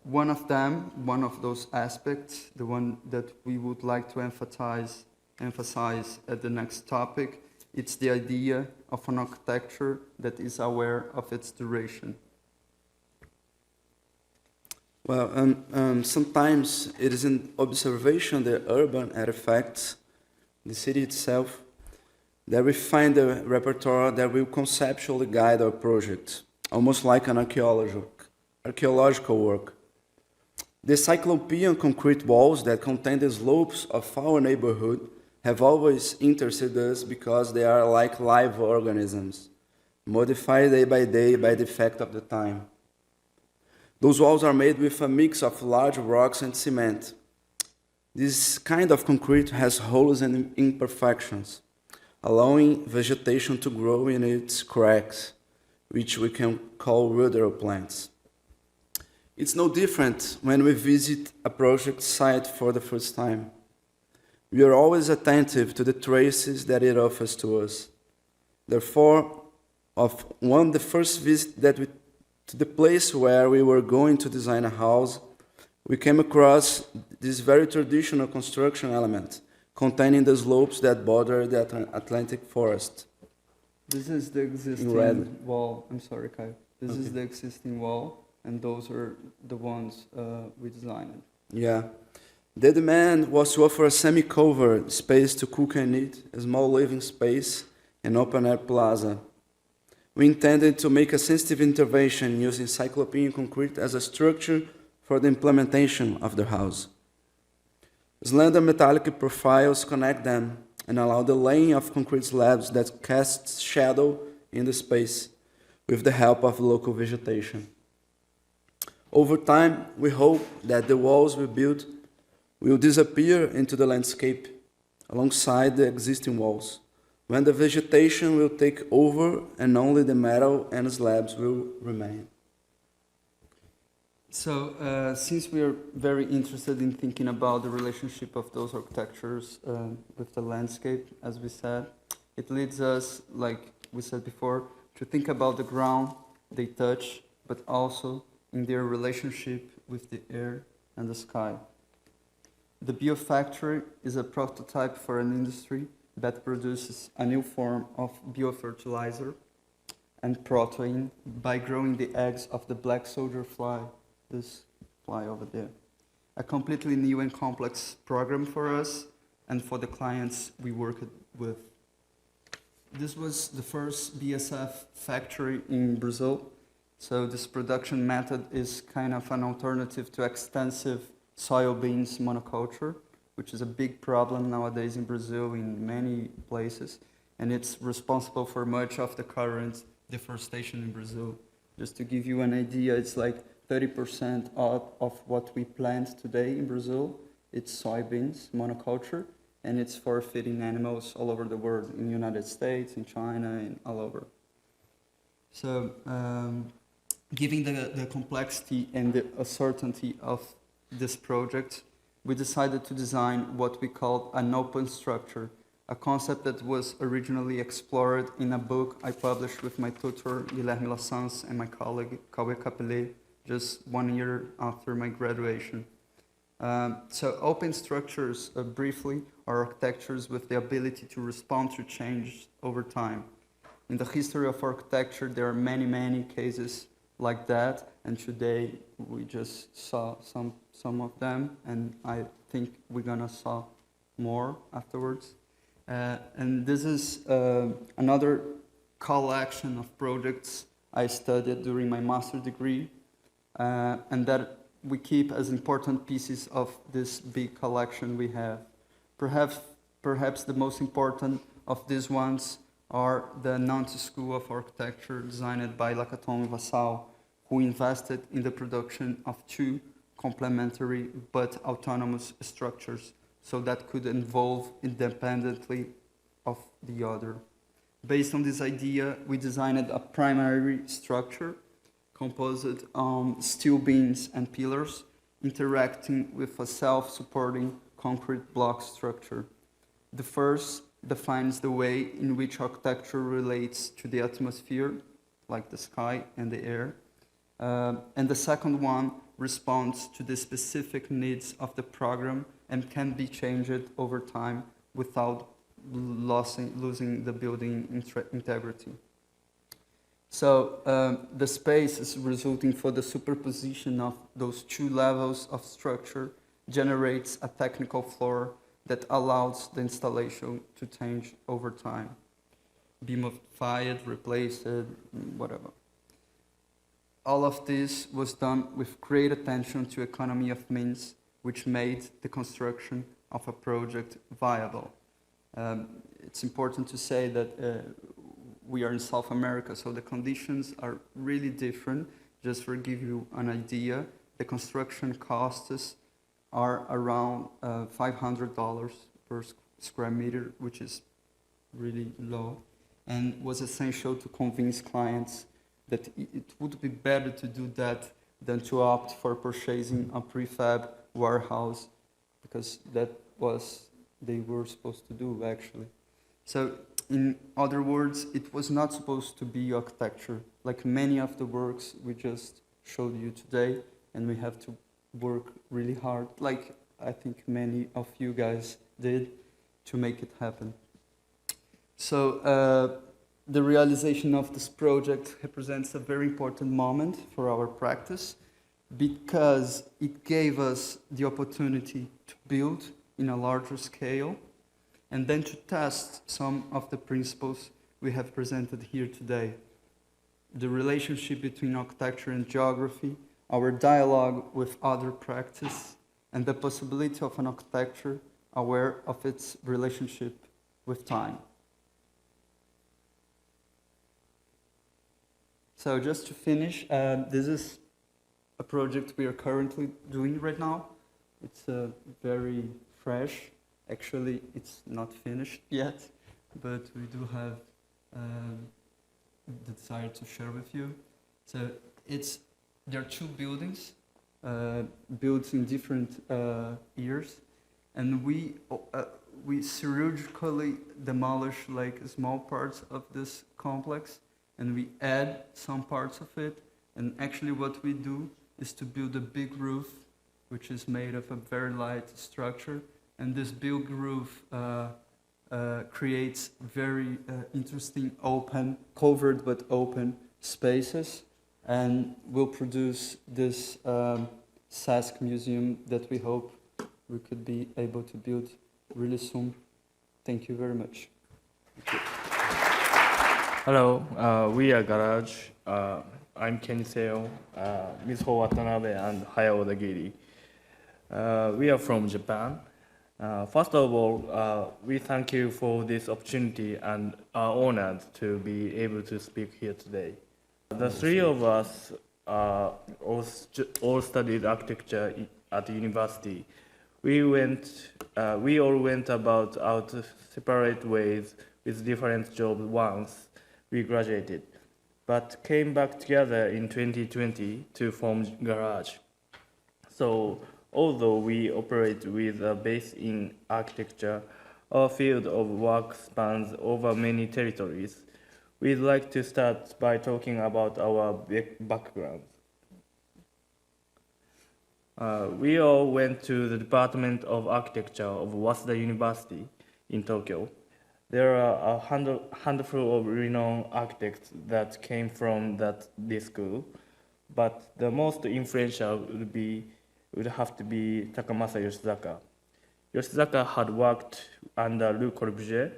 One of them, one of those aspects, the one that we would like to emphasize at the next topic, it's the idea of an architecture that is aware of its duration. Well, sometimes it is an observation of the urban artifacts, the city itself, that we find a repertoire that will conceptually guide our project, almost like an archaeological work. The cyclopean concrete walls that contain the slopes of our neighborhood have always interested us because they are like live organisms. modified day by the effect of the time. Those walls are made with a mix of large rocks and cement. This kind of concrete has holes and imperfections, allowing vegetation to grow in its cracks, which we can call ruderal plants. It's no different when we visit a project site for the first time. We are always attentive to the traces that it offers to us. Therefore, the first visit to the place where we were going to design a house, we came across this very traditional construction element containing the slopes that border the Atlantic forest. This is the existing red. wall. I'm sorry, Kai. This is the existing wall, and those are the ones we designed. Yeah. The demand was to offer a semi-covered space to cook and eat, a small living space, and open-air plaza. We intended to make a sensitive intervention using cyclopean concrete as a structure for the implementation of the house. Slender metallic profiles connect them and allow the laying of concrete slabs that cast shadow in the space with the help of local vegetation. Over time, we hope that the walls we build will disappear into the landscape alongside the existing walls, when the vegetation will take over and only the metal and slabs will remain. So, since we are very interested in thinking about the relationship of those architectures with the landscape, as we said, it leads us, like we said before, to think about the ground they touch, but also in their relationship with the air and the sky. The biofactory is a prototype for an industry that produces a new form of biofertilizer and protein by growing the eggs of the black soldier fly, this fly over there. A completely new and complex program for us and for the clients we worked with. This was the first BSF factory in Brazil. So this production method is kind of an alternative to extensive soybeans monoculture, which is a big problem nowadays in Brazil in many places, and it's responsible for much of the current deforestation in Brazil. Just to give you an idea, it's like 30% of what we plant today in Brazil, it's soybeans monoculture, and it's for feeding animals all over the world, in the United States, in China, and all over. So, given the complexity and the uncertainty of this project, we decided to design what we called an open structure, a concept that was originally explored in a book I published with my tutor, Guilherme Lassans, and my colleague, Cauê Capelé, just 1 year after my graduation. So open structures, briefly, are architectures with the ability to respond to change over time. In the history of architecture, there are many, many cases like that, and today we just saw some of them, and I think we're gonna saw more afterwards. And this is another collection of projects I studied during my master's degree, and that we keep as important pieces of this big collection we have. Perhaps the most important of these ones are the Nantes School of Architecture, designed by Lacaton Vassal, who invested in the production of 2 complementary but autonomous structures, so that could evolve independently of the other. Based on this idea, we designed a primary structure composed of steel beams and pillars interacting with a self-supporting concrete block structure. The first defines the way in which architecture relates to the atmosphere, like the sky and the air, and the second one responds to the specific needs of the program and can be changed over time without losing the building integrity. So the space is resulting for the superposition of those 2 levels of structure generates a technical floor that allows the installation to change over time. Be modified, replaced, whatever. All of this was done with great attention to economy of means, which made the construction of a project viable. It's important to say that we are in South America, so the conditions are really different. Just for give you an idea, the construction costs are around $500 per square meter, which is really low, and was essential to convince clients that it would be better to do that than to opt for purchasing a prefab warehouse, because that was they were supposed to do actually. So in other words, it was not supposed to be architecture, like many of the works we just showed you today, and we have to work really hard, like I think many of you guys did, to make it happen. So the realization of this project represents a very important moment for our practice, because it gave us the opportunity to build in a larger scale, and then to test some of the principles we have presented here today. The relationship between architecture and geography, our dialogue with other practice, and the possibility of an architecture aware of its relationship with time. So just to finish, this is a project we are currently doing right now. It's very fresh. Actually, it's not finished yet, but we do have the desire to share with you. So there are two buildings built in different years, and we surgically demolish like small parts of this complex, and we add some parts of it. And actually, what we do is to build a big roof, which is made of a very light structure. And this big roof creates very interesting open, covered but open spaces, and will produce this SASC museum that we hope we could be able to build really soon. Thank you very much. Hello, we are Garage. I'm Kenny Seo, Mizuho Watanabe, and Hayao Odagiri. We are from Japan. First of all, we thank you for this opportunity and are honored to be able to speak here today. The three of us all studied architecture at the university. We all went about our separate ways with different jobs once we graduated, but came back together in 2020 to form Garage. So, although we operate with a base in architecture, our field of work spans over many territories. We'd like to start by talking about our backgrounds. We all went to the Department of Architecture of Waseda University in Tokyo. There are a handful of renowned architects that came from this school, but the most influential would have to be Takamasa Yoshizaka. Yoshizaka had worked under Le Corbusier.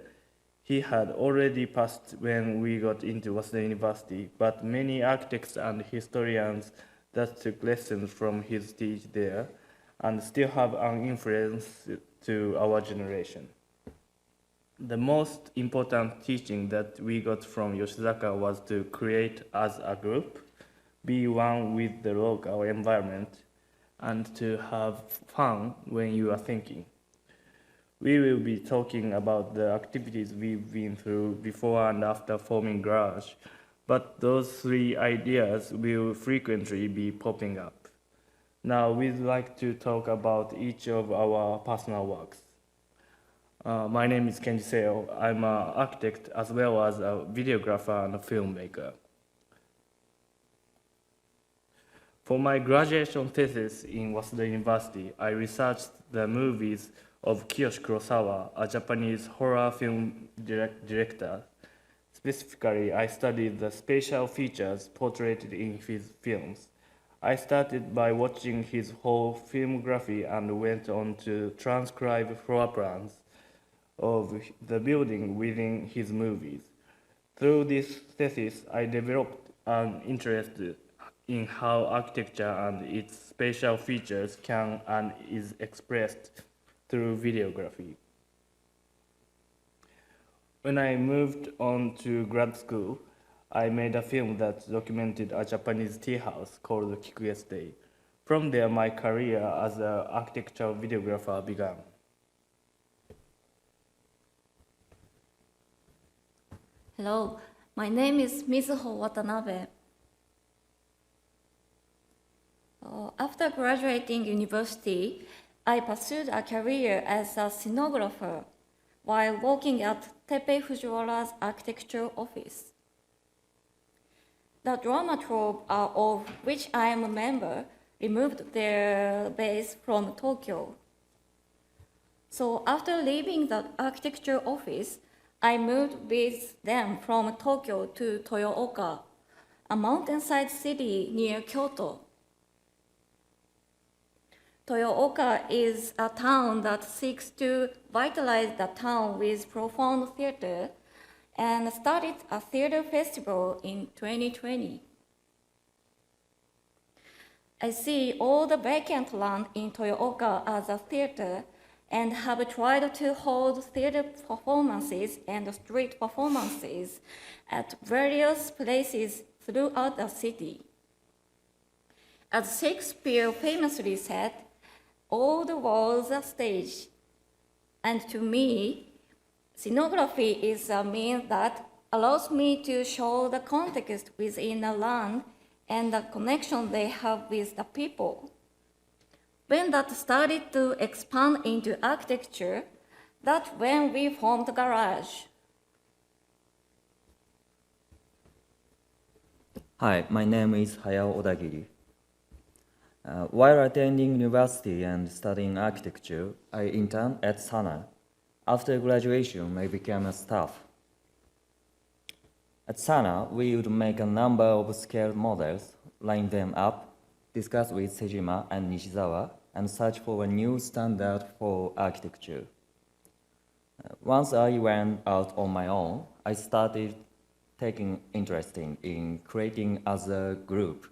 He had already passed when we got into Waseda University, but many architects and historians that took lessons from his teach there and still have an influence to our generation. The most important teaching that we got from Yoshizaka was to create as a group, be one with the local environment, and to have fun when you are thinking. We will be talking about the activities we've been through before and after forming Garage, but those three ideas will frequently be popping up. Now we'd like to talk about each of our personal works. My name is Kenji Seo. I'm an architect as well as a videographer and a filmmaker. For my graduation thesis in Waseda University, I researched the movies of Kiyoshi Kurosawa, a Japanese horror film director. Specifically, I studied the spatial features portrayed in his films. I started by watching his whole filmography and went on to transcribe floor plans of the building within his movies. Through this thesis, I developed an interest in how architecture and its spatial features can and is expressed through videography. When I moved on to grad school, I made a film that documented a Japanese tea house called Kikuya Stay. From there, my career as an architectural videographer began. Hello, my name is Mizuho Watanabe. After graduating university, I pursued a career as a scenographer while working at Teppei Fujiwara's architecture office. The drama troupe of which I am a member removed their base from Tokyo. So after leaving the architecture office, I moved with them from Tokyo to Toyooka, a mountainside city near Kyoto. Toyooka is a town that seeks to vitalize the town with profound theater and started a theater festival in 2020. I see all the vacant land in Toyooka as a theater and have tried to hold theater performances and street performances at various places throughout the city. As Shakespeare famously said, all the world's a stage. And to me, scenography is a means that allows me to show the context within a land and the connection they have with the people. When that started to expand into architecture, that's when we formed Garage. Hi, my name is Hayao Odagiri. While attending university and studying architecture, I interned at Sana. After graduation, I became a staff. At Sana, we would make a number of scale models, line them up, discuss with Sejima and Nishizawa, and search for a new standard for architecture. Once I went out on my own, I started taking interest in creating as a group.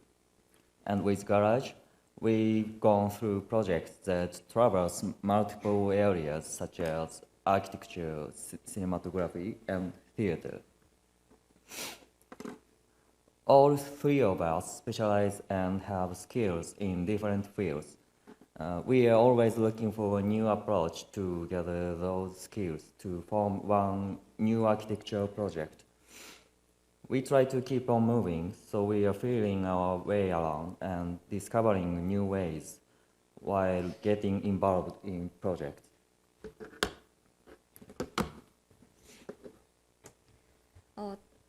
And with Garage, we've gone through projects that traverse multiple areas such as architecture, cinematography, and theater. All three of us specialize and have skills in different fields. We are always looking for a new approach to gather those skills to form one new architectural project. We try to keep on moving, so we are feeling our way along and discovering new ways while getting involved in projects.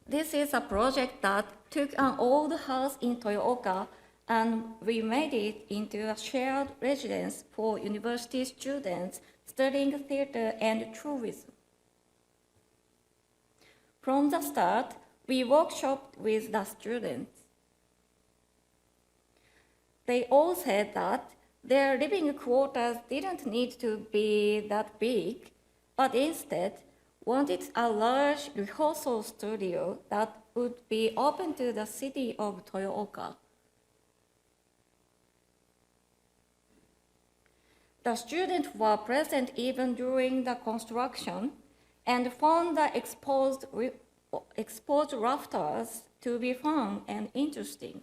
This is a project that took an old house in Toyooka and we made it into a shared residence for university students studying theater and tourism. From the start, we workshopped with the students. They all said that their living quarters didn't need to be that big, but instead wanted a large rehearsal studio that would be open to the city of Toyooka. The students were present even during the construction and found the exposed rafters to be fun and interesting.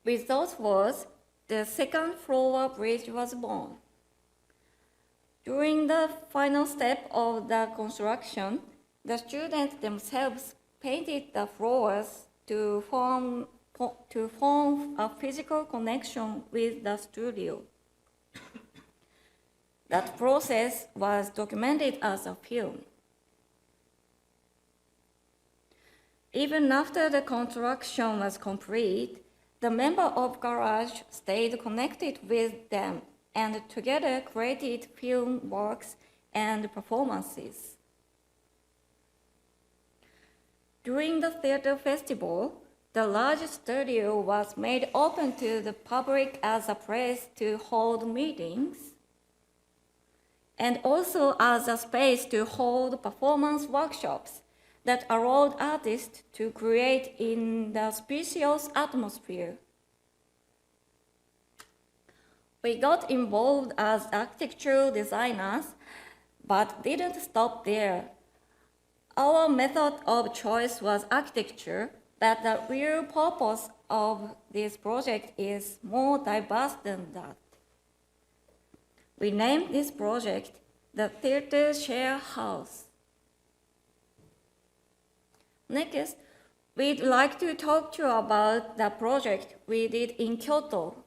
With those words, the second floor bridge was born. During the final step of the construction, the students themselves painted the floors to form a physical connection with the studio. That process was documented as a film. Even after the construction was complete, the members of Garage stayed connected with them and together created film works and performances. During the theater festival, the large studio was made open to the public as a place to hold meetings and also as a space to hold performance workshops that allowed artists to create in the spacious atmosphere. We got involved as architectural designers, but didn't stop there. Our method of choice was architecture, but the real purpose of this project is more diverse than that. We named this project the Theater Share House. Next, we'd like to talk to you about the project we did in Kyoto.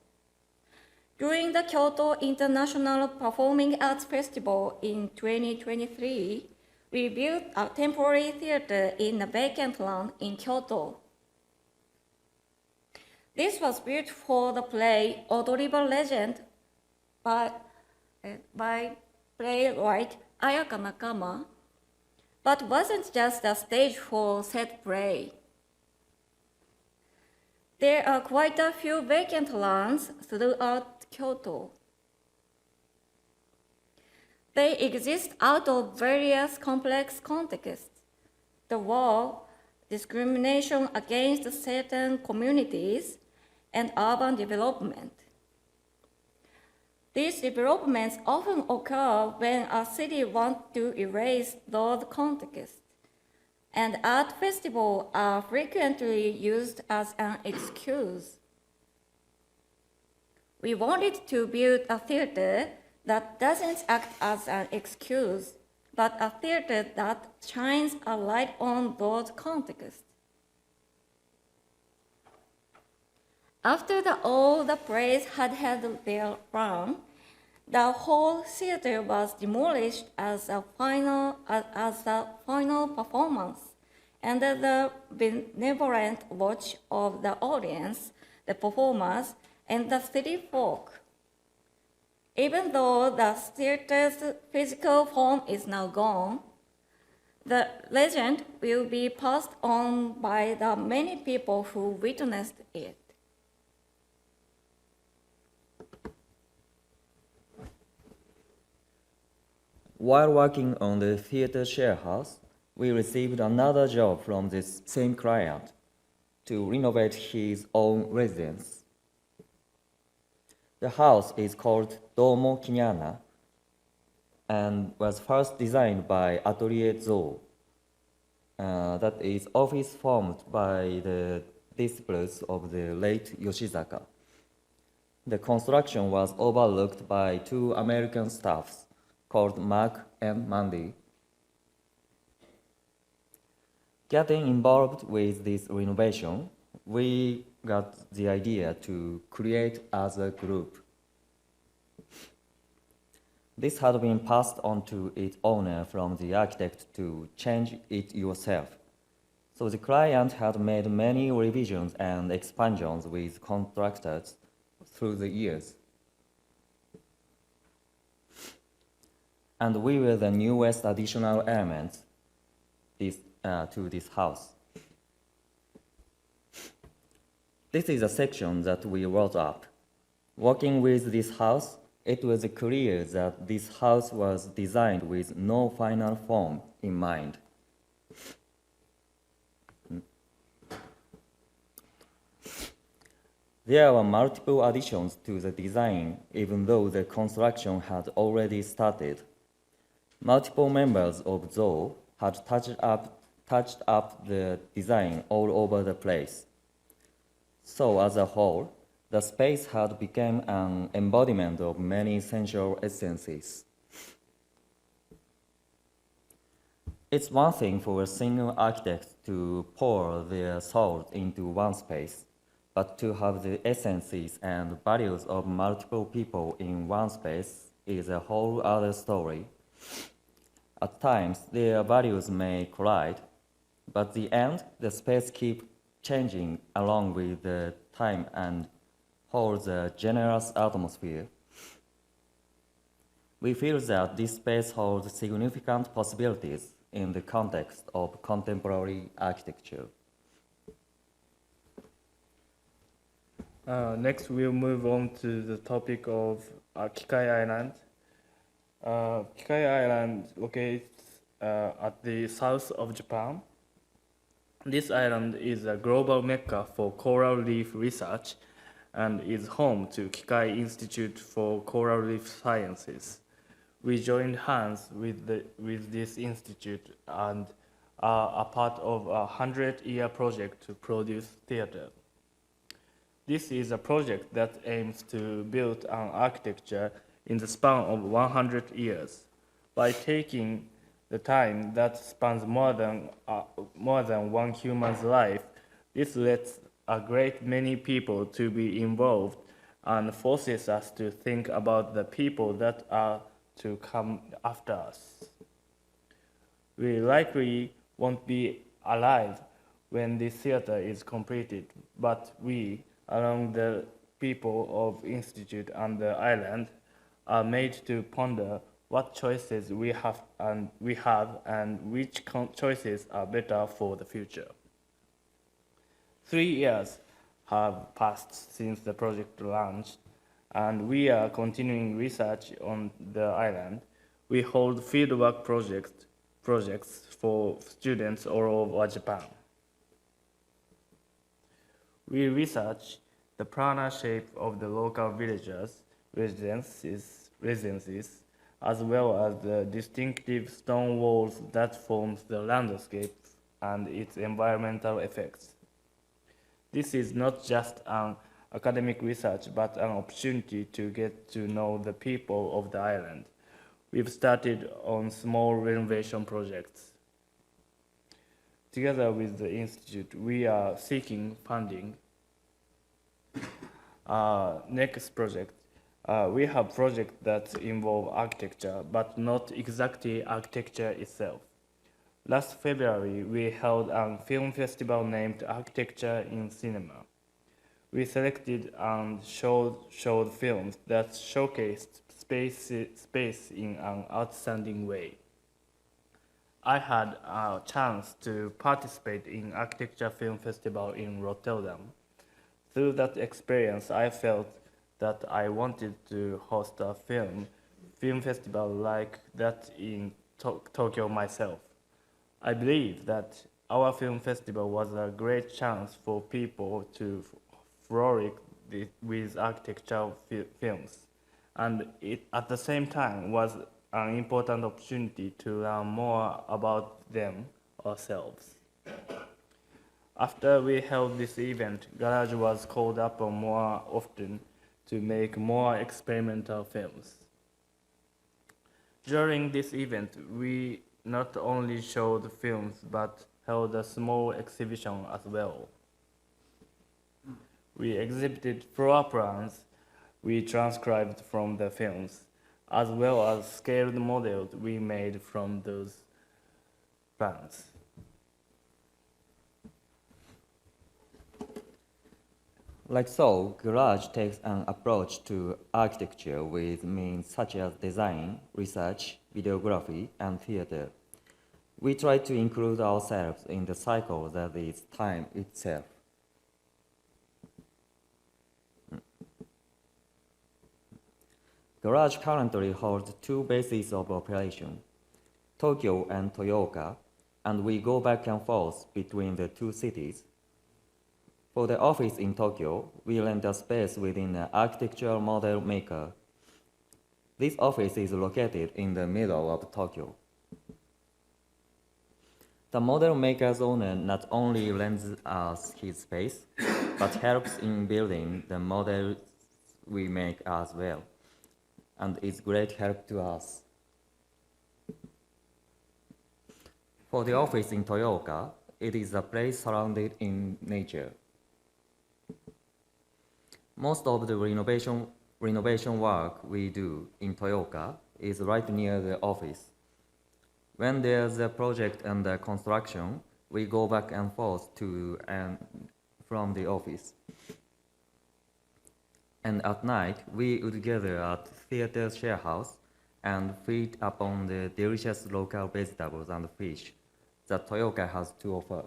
During the Kyoto International Performing Arts Festival in 2023, we built a temporary theater in a vacant land in Kyoto. This was built for the play Odoriba Legend by playwright Ayaka Nakama, but wasn't just a stage for set play. There are quite a few vacant lands throughout Kyoto. They exist out of various complex contexts: the war, discrimination against certain communities, and urban development. These developments often occur when a city wants to erase those contexts, and art festivals are frequently used as an excuse. We wanted to build a theater that doesn't act as an excuse, but a theater that shines a light on those contexts. After all the plays had had their run, the whole theater was demolished as a final performance under the benevolent watch of the audience, the performers, and the city folk. Even though the theater's physical form is now gone, the legend will be passed on by the many people who witnessed it. While working on the theater share house, we received another job from this same client to renovate his own residence. The house is called Domo Kinyana and was first designed by Atelier Zo. That is office formed by the disciples of the late Yoshizaka. The construction was overlooked by two American staffs called Mark and Mandy. Getting involved with this renovation, we got the idea to create as a group. This had been passed on to its owner from the architect to change it yourself. So the client had made many revisions and expansions with contractors through the years. And we were the newest additional elements to this house. This is a section that we wrote up. Working with this house, it was clear that this house was designed with no final form in mind. There were multiple additions to the design, even though the construction had already started. Multiple members of Zo had touched up the design all over the place. So as a whole, the space had become an embodiment of many sensual essences. It's one thing for a single architect to pour their soul into one space, but to have the essences and values of multiple people in one space is a whole other story. At times, their values may collide, but at the end, the space keeps changing along with the time and holds a generous atmosphere. We feel that this space holds significant possibilities in the context of contemporary architecture. Next, we'll move on to the topic of Kikai Island. Kikai Island locates at the south of Japan. This island is a global mecca for coral reef research and is home to Kikai Institute for Coral Reef Sciences, We joined hands with this institute and are a part of a 100-year project to produce theater. This is a project that aims to build an architecture in the span of 100 years. By taking the time that spans more than one human's life, this lets a great many people to be involved and forces us to think about the people that are to come after us. We likely won't be alive when this theater is completed, but we, along the people of Institute and the island, are made to ponder what choices we have and which choices are better for the future. 3 years have passed since the project launched, and we are continuing research on the island. We hold fieldwork projects for students all over Japan. We research the planar shape of the local villagers' residences, as well as the distinctive stone walls that forms the landscape and its environmental effects. This is not just an academic research, but an opportunity to get to know the people of the island. We've started on small renovation projects. Together with the Institute, we are seeking funding. Next project. We have projects that involve architecture, but not exactly architecture itself. Last February, we held a film festival named Architecture in Cinema. We selected and showed films that showcased space in an outstanding way. I had a chance to participate in Architecture Film Festival in Rotterdam. Through that experience, I felt that I wanted to host a film festival like that in Tokyo myself. I believe that our film festival was a great chance for people to flourish with architectural films, and it at the same time was an important opportunity to learn more about them ourselves. After we held this event, Garage was called upon more often to make more experimental films. During this event, we not only showed films, but held a small exhibition as well. We exhibited floor plans we transcribed from the films, as well as scaled models we made from those plans. Like so, Garage takes an approach to architecture with means such as design, research, videography, and theater. We try to include ourselves in the cycle that is time itself. Garage currently holds 2 bases of operation, Tokyo and Toyooka, and we go back and forth between the 2 cities. For the office in Tokyo, we rent a space within an architectural model maker. This office is located in the middle of Tokyo. The model maker's owner not only lends us his space, but helps in building the models we make as well, and is great help to us. For the office in Toyooka, it is a place surrounded in nature. Most of the renovation work we do in Toyooka is right near the office. When there's a project under construction, we go back and forth to and from the office. And at night, we would gather at theater share house and feed upon the delicious local vegetables and fish that Toyooka has to offer.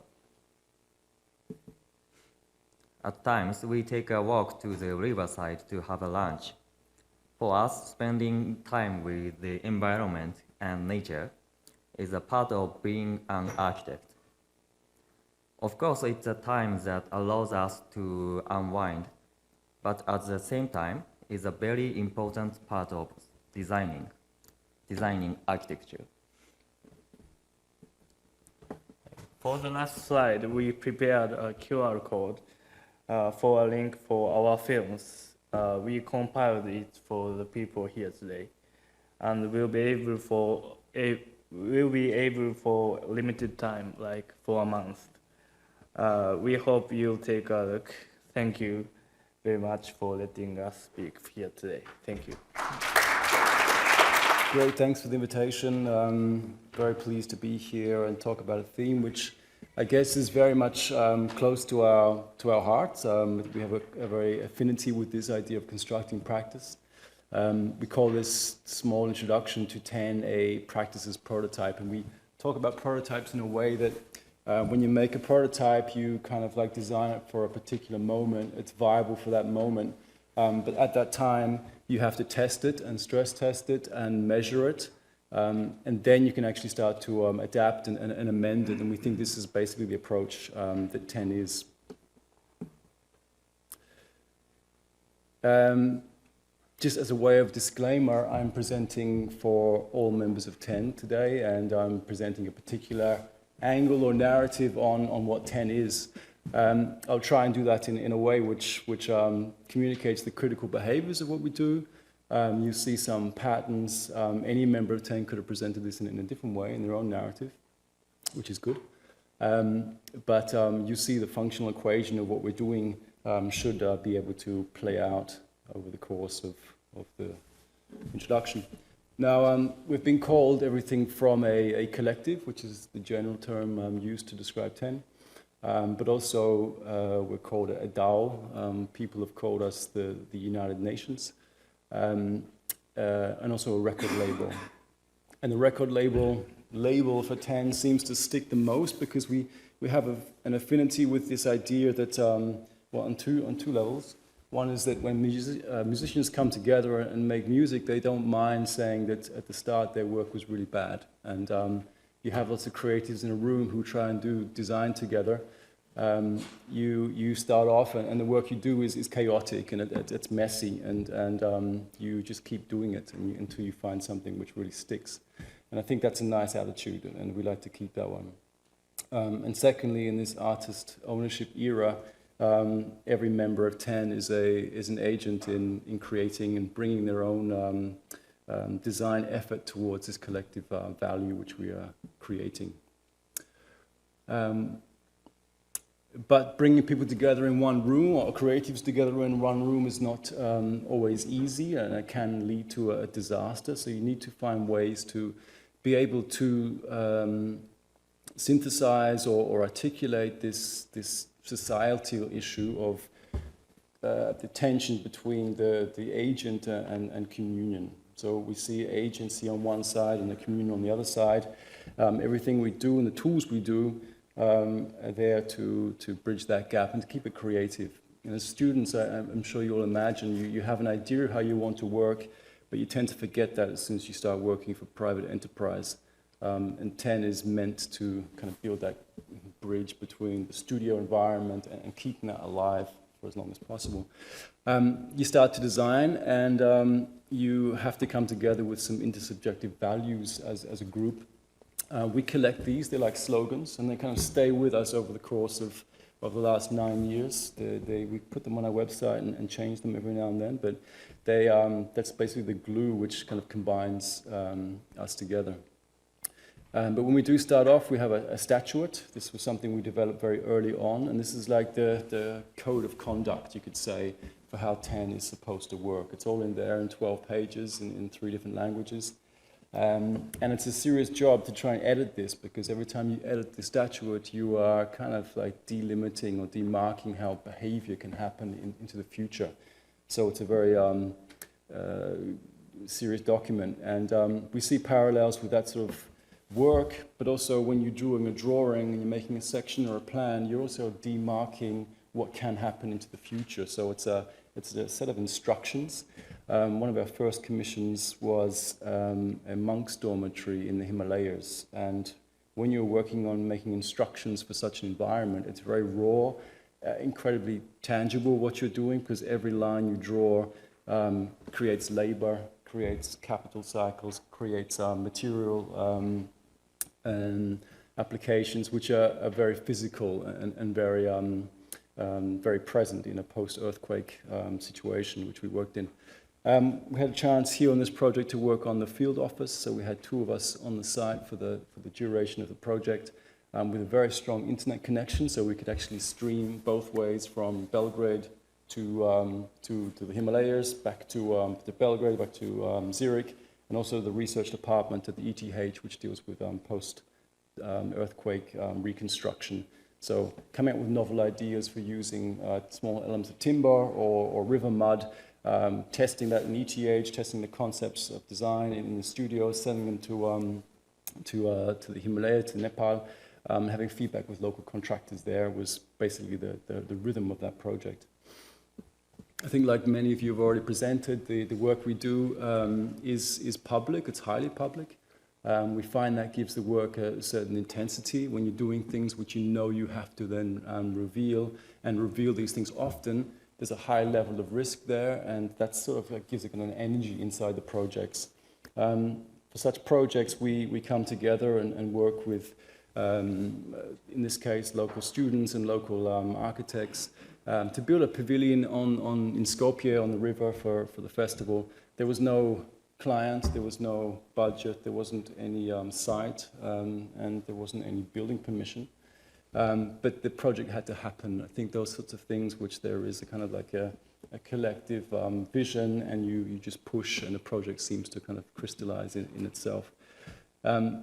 At times, we take a walk to the riverside to have a lunch. For us, spending time with the environment and nature is a part of being an architect. Of course, it's a time that allows us to unwind, but at the same time, is a very important part of designing. designing architecture. For the last slide, we prepared a QR code for a link for our films. We compiled it for the people here today, and we'll be able for limited time, like for a month. We hope you'll take a look. Thank you very much for letting us speak here today. Thank you. Great, thanks for the invitation. Very pleased to be here and talk about a theme which I guess is very much close to our hearts. We have a very affinity with this idea of constructing practice. We call this small introduction to 10 a practice as prototype, and we talk about prototypes in a way that when you make a prototype, you kind of like design it for a particular moment. It's viable for that moment, but at that time, you have to test it and stress test it and measure it. And then you can actually start to adapt and amend it. And we think this is basically the approach that 10 is. Just as a way of disclaimer, I'm presenting for all members of 10 today, and I'm presenting a particular angle or narrative on what 10 is. I'll try and do that in a way which communicates the critical behaviors of what we do. You see some patterns. Any member of 10 could have presented this in a different way in their own narrative, which is good. But you see the functional equation of what we're doing should be able to play out over the course of the introduction. Now, we've been called everything from a collective, which is the general term used to describe 10, but also we're called a DAO. People have called us the United Nations. And also a record label. And the record label for 10 seems to stick the most because we have an affinity with this idea that, well, on two levels. One is that when musicians come together and make music, they don't mind saying that at the start their work was really bad. And you have lots of creatives in a room who try and do design together. You start off and the work you do is chaotic and it's messy, and you just keep doing it until you find something which really sticks. And I think that's a nice attitude, and we like to keep that one. And secondly, in this artist ownership era, every member of 10 is an agent in creating and bringing their own design effort towards this collective value which we are creating. But bringing people together in one room, or creatives together in one room, is not always easy, and it can lead to a disaster. So you need to find ways to be able to synthesize or articulate this societal issue of the tension between the agent and communion. So we see agency on one side and the communion on the other side. Everything we do and the tools we do are there to bridge that gap and to keep it creative. And as students, I'm sure you'll imagine, you have an idea of how you want to work, but you tend to forget that as soon as you start working for private enterprise. And 10 is meant to kind of build that bridge between the studio environment and keeping that alive for as long as possible. You start to design, and you have to come together with some intersubjective values as a group. We collect these, they're like slogans, and they kind of stay with us over the course of the last 9 years. We put them on our website and change them every now and then, but that's basically the glue which kind of combines us together. But when we do start off, we have a statuette. This was something we developed very early on, and this is like the code of conduct, you could say, for how 10 is supposed to work. It's all in there in 12 pages in 3 different languages. And it's a serious job to try and edit this, because every time you edit the statuette, you are kind of like delimiting or demarking how behavior can happen into the future. So it's a very serious document. And we see parallels with that sort of work, but also when you're doing a drawing and you're making a section or a plan, you're also demarking what can happen into the future. So it's a set of instructions. One of our first commissions was a monk's dormitory in the Himalayas. And when you're working on making instructions for such an environment, it's very raw, incredibly tangible what you're doing, because every line you draw creates labor, creates capital cycles, creates material applications which are very physical and very, very present in a post-earthquake situation which we worked in. We had a chance here on this project to work on the field office, so we had 2 of us on the site for the duration of the project, with a very strong internet connection, so we could actually stream both ways from Belgrade to the Himalayas, back to Belgrade, back to Zurich, and also the research department at the ETH, which deals with post-earthquake reconstruction. So coming up with novel ideas for using small elements of timber or river mud, testing that in ETH, testing the concepts of design in the studio, sending them to the Himalaya, to Nepal, having feedback with local contractors there was basically the rhythm of that project. I think, like many of you have already presented, the work we do is public, it's highly public. We find that gives the work a certain intensity when you're doing things which you know you have to then reveal these things often. There's a high level of risk there, and that sort of like gives it an energy inside the projects. For such projects, we come together and work with, in this case, local students and local architects to build a pavilion in Skopje on the river for the festival. There was no client, there was no budget, there wasn't any site, and there wasn't any building permission. But the project had to happen. I think those sorts of things which there is a kind of like a collective vision, and you just push and the project seems to kind of crystallize in itself.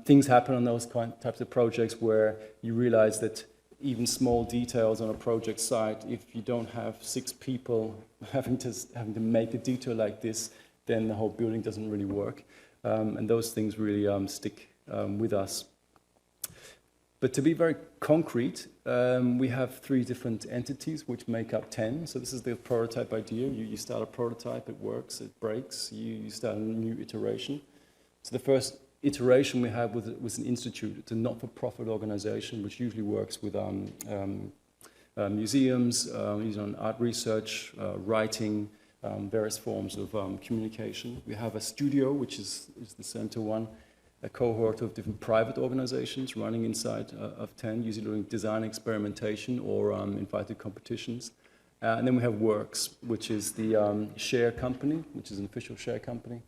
Things happen on those types of projects where you realize that even small details on a project site, if you don't have 6 people having to make a detail like this, then the whole building doesn't really work. And those things really stick with us. But to be very concrete, we have 3 different entities which make up 10. So this is the prototype idea. You start a prototype, it works, it breaks, you start a new iteration. So the first iteration we had was an institute. It's a not-for-profit organization which usually works with museums, using on art research, writing, various forms of communication. We have a studio, which is the center one, a cohort of different private organizations running inside of 10, usually doing design experimentation or invited competitions. And then we have Works, which is the share company, which is an official share company.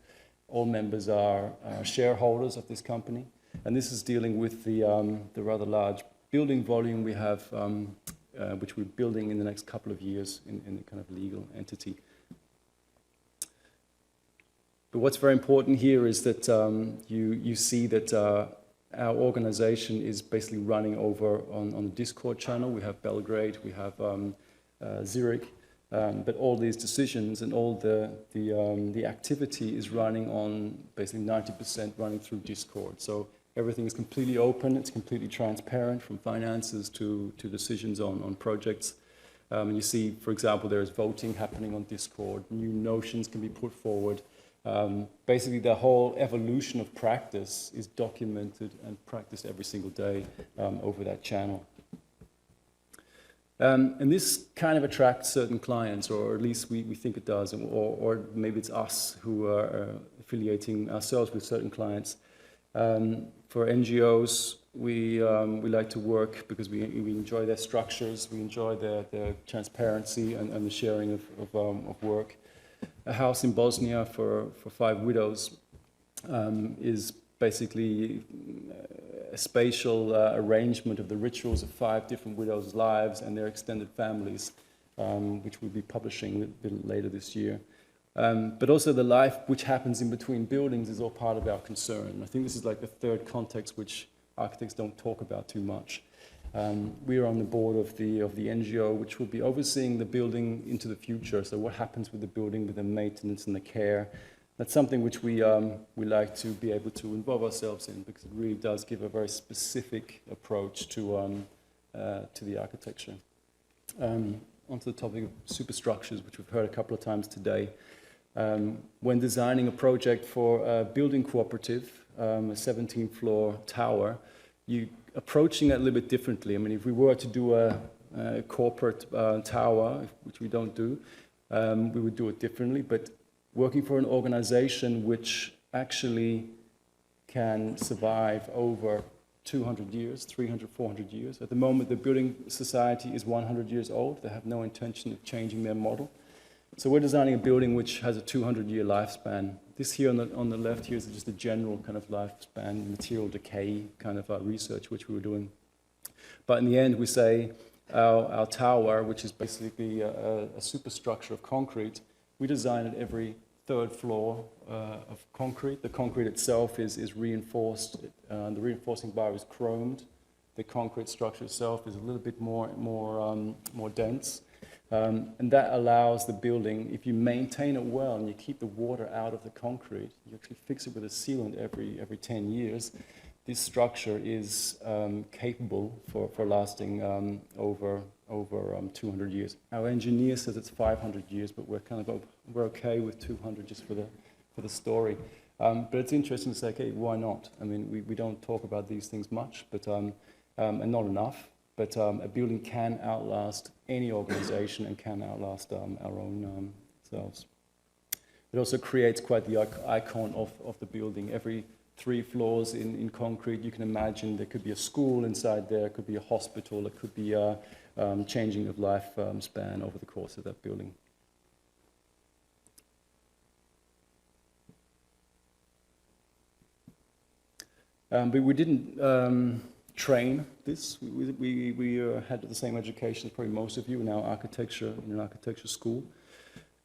All members are shareholders of this company. And this is dealing with the rather large building volume we have, which we're building in the next couple of years in a kind of legal entity. But what's very important here is that you see that our organization is basically running over on the Discord channel. We have Belgrade, we have Zurich, but all these decisions and all the activity is running on basically 90% running through Discord. So everything is completely open, it's completely transparent, from finances to decisions on projects. And you see, for example, there is voting happening on Discord, new notions can be put forward. Basically, the whole evolution of practice is documented and practiced every single day over that channel. And this kind of attracts certain clients, or at least we think it does, or maybe it's us who are affiliating ourselves with certain clients. For NGOs, we like to work because we enjoy their structures, we enjoy their transparency and the sharing of work. A house in Bosnia for 5 widows is basically a spatial arrangement of the rituals of 5 different widows' lives and their extended families, which we'll be publishing a bit later this year. But also the life which happens in between buildings is all part of our concern. I think this is like the third context which architects don't talk about too much. We are on the board of the NGO, which will be overseeing the building into the future. So what happens with the building, with the maintenance and the care. That's something which we like to be able to involve ourselves in, because it really does give a very specific approach to the architecture. Onto the topic of superstructures, which we've heard a couple of times today. When designing a project for a building cooperative, a 17-floor tower, you approaching that a little bit differently. I mean, if we were to do a corporate tower, which we don't do, we would do it differently. But working for an organization which actually can survive over 200 years, 300, 400 years. At the moment, the building society is 100 years old. They have no intention of changing their model. So we're designing a building which has a 200-year lifespan. This here on the left here is just a general kind of lifespan, material decay kind of research which we were doing. But in the end, we say our tower, which is basically a superstructure of concrete, we design it every third floor of concrete. The concrete itself is reinforced. The reinforcing bar is chromed. The concrete structure itself is a little bit more dense. And that allows the building, if you maintain it well and you keep the water out of the concrete, you actually fix it with a sealant every 10 years, this structure is capable for lasting over 200 years. Our engineer says it's 500 years, but we're okay with 200 just for the story. But it's interesting to say, okay, why not? I mean, we don't talk about these things much, but and not enough. But a building can outlast any organization and can outlast our own selves. It also creates quite the icon of the building. Every 3 floors in concrete, you can imagine there could be a school inside there, it could be a hospital, it could be a changing of life span over the course of that building. But we didn't train this. We had the same education as probably most of you in an architecture school.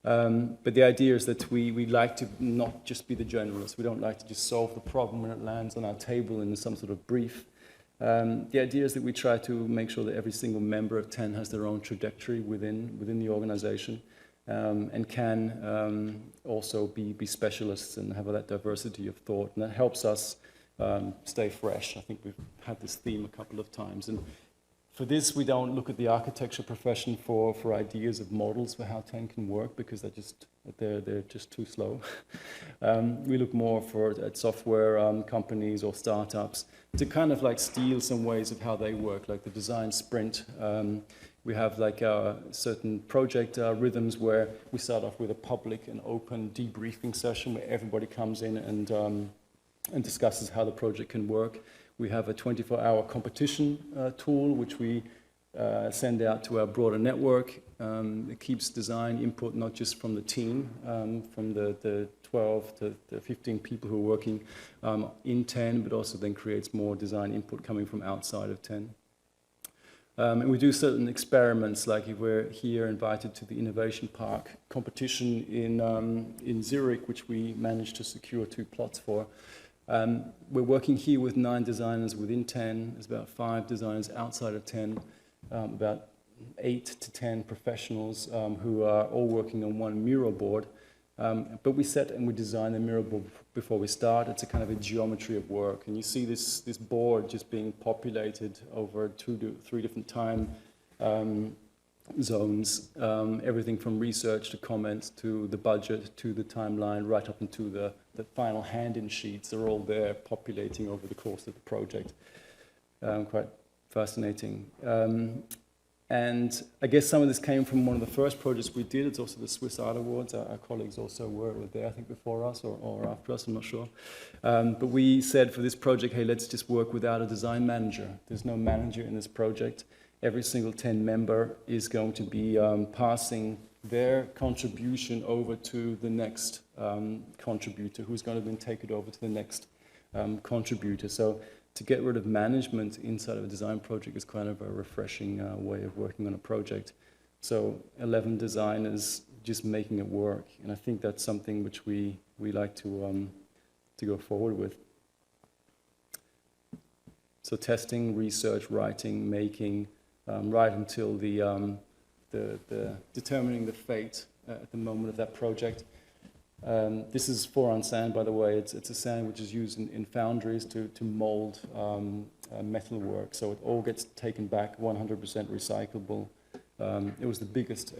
But the idea is that we like to not just be the generalists. We don't like to just solve the problem when it lands on our table in some sort of brief. The idea is that we try to make sure that every single member of TEN has their own trajectory within the organization and can also be specialists and have that diversity of thought. And that helps us stay fresh. I think we've had this theme a couple of times. And for this, we don't look at the architecture profession for ideas of models for how TEN can work, because they're just too slow. We look more at software companies or startups to kind of like steal some ways of how they work, like the design sprint. We have like certain project rhythms where we start off with a public and open debriefing session where everybody comes in and discusses how the project can work. We have a 24-hour competition tool, which we send out to our broader network. It keeps design input not just from the team, from the 12 to the 15 people who are working in TEN, but also then creates more design input coming from outside of TEN. And we do certain experiments, like if we're here invited to the Innovation Park competition in Zurich, which we managed to secure 2 plots for. We're working here with 9 designers within TEN. There's about 5 designers outside of TEN, about 8 to 10 professionals who are all working on one mural board. But we set and we design the mural board before we start. It's a kind of a geometry of work. And you see this board just being populated over 2 to 3 different time zones. Everything from research to comments to the budget to the timeline, right up into the final hand-in sheets are all there populating over the course of the project. Quite fascinating. And I guess some of this came from one of the first projects we did. It's also the Swiss Art Awards. Our colleagues also were there, I think, before us or after us, I'm not sure. But we said for this project, hey, let's just work without a design manager. There's no manager in this project. Every single TEN member is going to be passing their contribution over to the next contributor, who's going to then take it over to the next contributor. So to get rid of management inside of a design project is kind of a refreshing way of working on a project. So 11 designers just making it work. And I think that's something which we like to go forward with. So testing, research, writing, making, right until the determining the fate at the moment of that project. This is 4-on sand, by the way. It's a sand which is used in foundries to mold metal work. So it all gets taken back, 100% recyclable. It was the biggest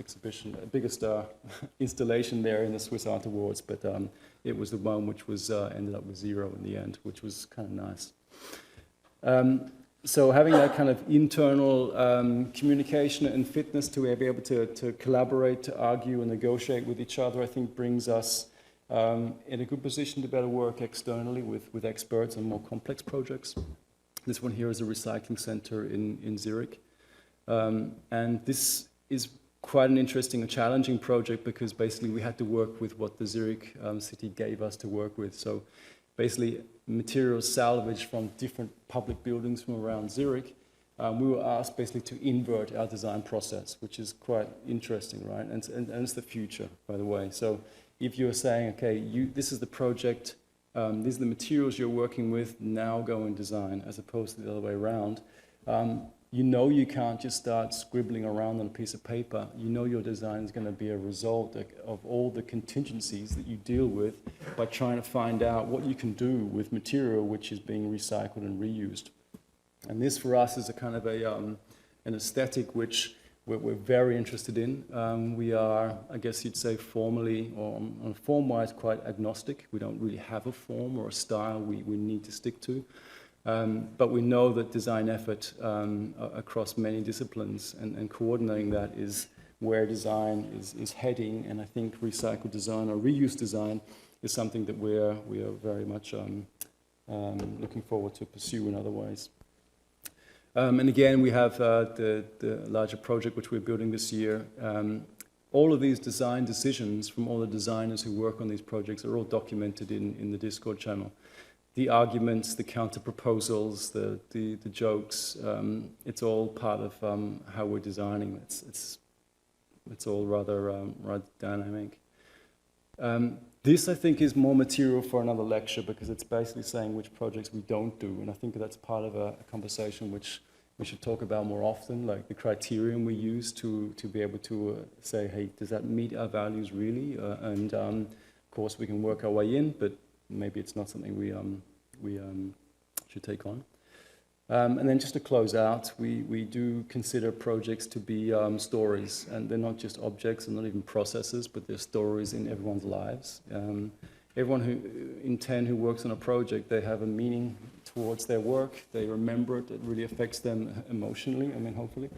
installation there in the Swiss Art Awards, but it was the one which was ended up with 0 in the end, which was kind of nice. So having that kind of internal communication and fitness to be able to collaborate, to argue and negotiate with each other, I think brings us in a good position to better work externally with experts on more complex projects. This one here is a recycling center in Zurich. And this is quite an interesting and challenging project because basically we had to work with what the Zurich city gave us to work with. So basically materials salvaged from different public buildings from around Zurich. We were asked basically to invert our design process, which is quite interesting, right? And it's the future, by the way. So if you're saying, okay, this is the project, these are the materials you're working with, now go and design, as opposed to the other way around. You know you can't just start scribbling around on a piece of paper. You know your design is going to be a result of all the contingencies that you deal with by trying to find out what you can do with material which is being recycled and reused. And this for us is a kind of an aesthetic which we're very interested in. We are, I guess you'd say formally or on form-wise quite agnostic. We don't really have a form or a style we need to stick to. But we know that design effort across many disciplines and coordinating that is where design is heading. And I think recycled design or reuse design is something that we are very much looking forward to pursue in other ways. And again, we have the larger project which we're building this year. All of these design decisions from all the designers who work on these projects are all documented in the Discord channel. The arguments, the counter proposals, the jokes, it's all part of how we're designing. It's all rather dynamic. This, I think, is more material for another lecture because it's basically saying which projects we don't do, and I think that's part of a conversation which we should talk about more often, like the criterion we use to be able to say, hey, does that meet our values really? And of course, we can work our way in, but maybe it's not something we should take on. And then just to close out, we do consider projects to be stories, and they're not just objects and not even processes, but they're stories in everyone's lives. Everyone in 10 who works on a project, they have a meaning towards their work, they remember it, it really affects them emotionally, I mean, hopefully.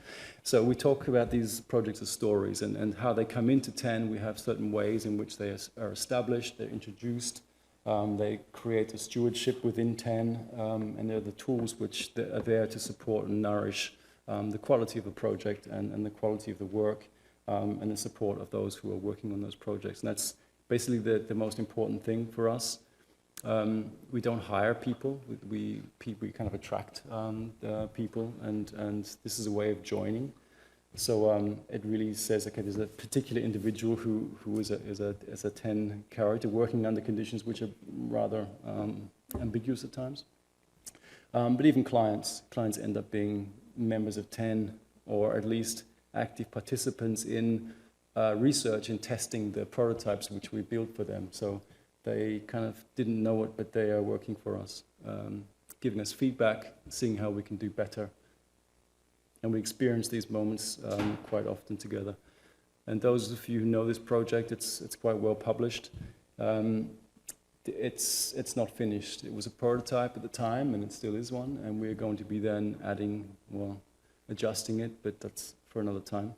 So we talk about these projects as stories and how they come into 10. We have certain ways in which they are established, they're introduced, they create a stewardship within 10, and they're the tools which are there to support and nourish the quality of a project and the quality of the work and the support of those who are working on those projects. And that's basically the most important thing for us. We don't hire people, we kind of attract people, and this is a way of joining. So it really says, okay, there's a particular individual who is a 10 character working under conditions which are rather ambiguous at times. But even clients end up being members of 10, or at least active participants in research and testing the prototypes which we built for them. So they kind of didn't know it, but they are working for us, giving us feedback, seeing how we can do better. And we experience these moments quite often together. And those of you who know this project, it's quite well published. It's not finished. It was a prototype at the time, and it still is one. And we're going to be then adding, well, adjusting it, but that's for another time.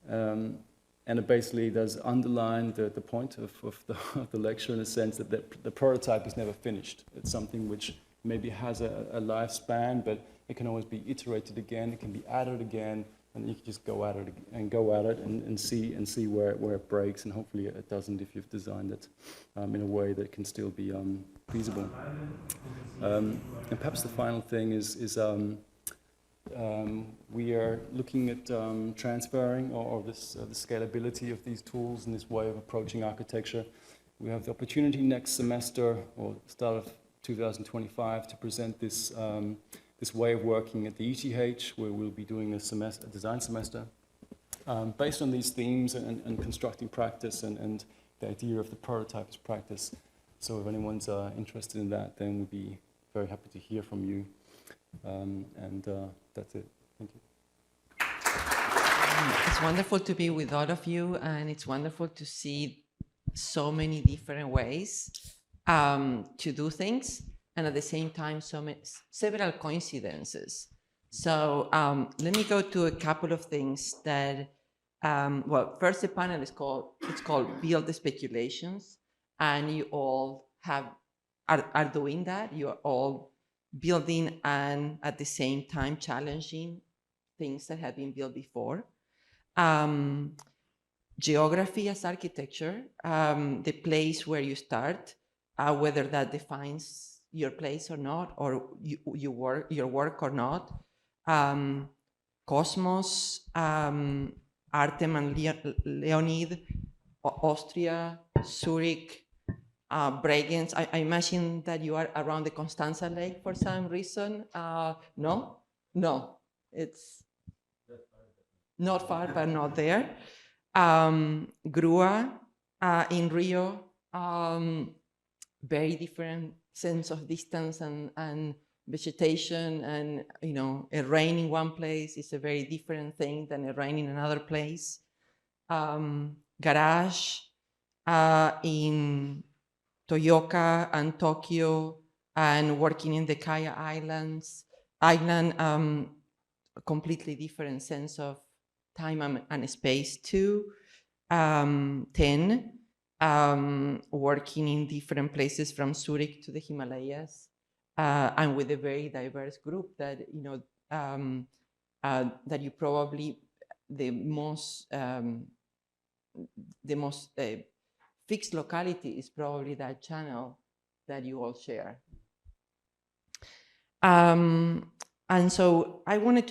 And it basically does underline the point of the lecture in a sense that the prototype is never finished. It's something which maybe has a lifespan, but it can always be iterated again, it can be added again, and you can just go at it and see where it breaks, and hopefully it doesn't if you've designed it in a way that can still be feasible. And perhaps the final thing is we are looking at transferring or the scalability of these tools and this way of approaching architecture. We have the opportunity next semester, or start of 2025, to present this way of working at the ETH, where we'll be doing a design semester based on these themes and constructing practice and the idea of the prototype as practice. So if anyone's interested in that, then we'd be very happy to hear from you. That's it. Thank you. It's wonderful to be with all of you, and it's wonderful to see so many different ways to do things, and at the same time, several coincidences. So let me go to a couple of things that Well, first the panel is called Build the Speculations, and you all are doing that. You are all building and at the same time challenging things that have been built before. Geography as architecture, the place where you start, whether that defines your place or not, or your work or not. Cosmos, Artem and Leonid, Austria, Zurich, Bregenz. I imagine that you are around the Constanza Lake for some reason. No, it's not far, but not there. Grua in Rio, very different sense of distance and vegetation, and a rain in one place is a very different thing than a rain in another place. Garage in Toyoka and Tokyo, and working in the Kaya Island, a completely different sense of time and space too. 10, working in different places from Zurich to the Himalayas, and with a very diverse group that that you probably the most fixed locality is probably that channel that you all share. And so I wanted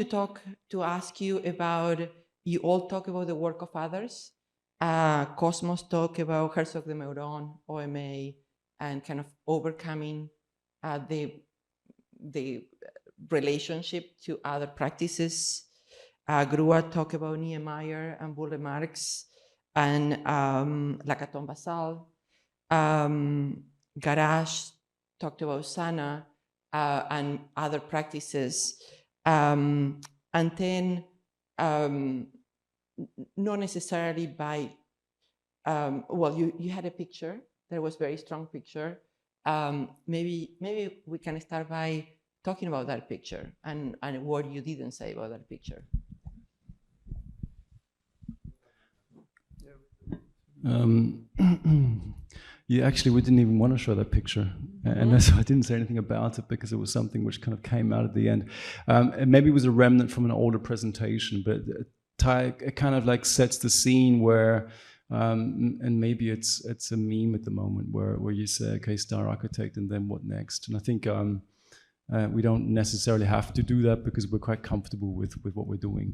to ask you about, you all talk about the work of others. Cosmos talk about Herzog de Meuron, OMA, and kind of overcoming the relationship to other practices. Grua talk about Niemeyer and Burle Marx, and Lacaton Basal. Garage talked about Sana and other practices. And then not necessarily by, well, you had a picture, there was a very strong picture. Maybe we can start by talking about that picture and what you didn't say about that picture. Yeah, actually, we didn't even want to show that picture. And so I didn't say anything about it because it was something which kind of came out at the end. And maybe it was a remnant from an older presentation, but it kind of like sets the scene where, and maybe it's a meme at the moment where you say, okay, star architect, and then what next? And I think we don't necessarily have to do that because we're quite comfortable with what we're doing.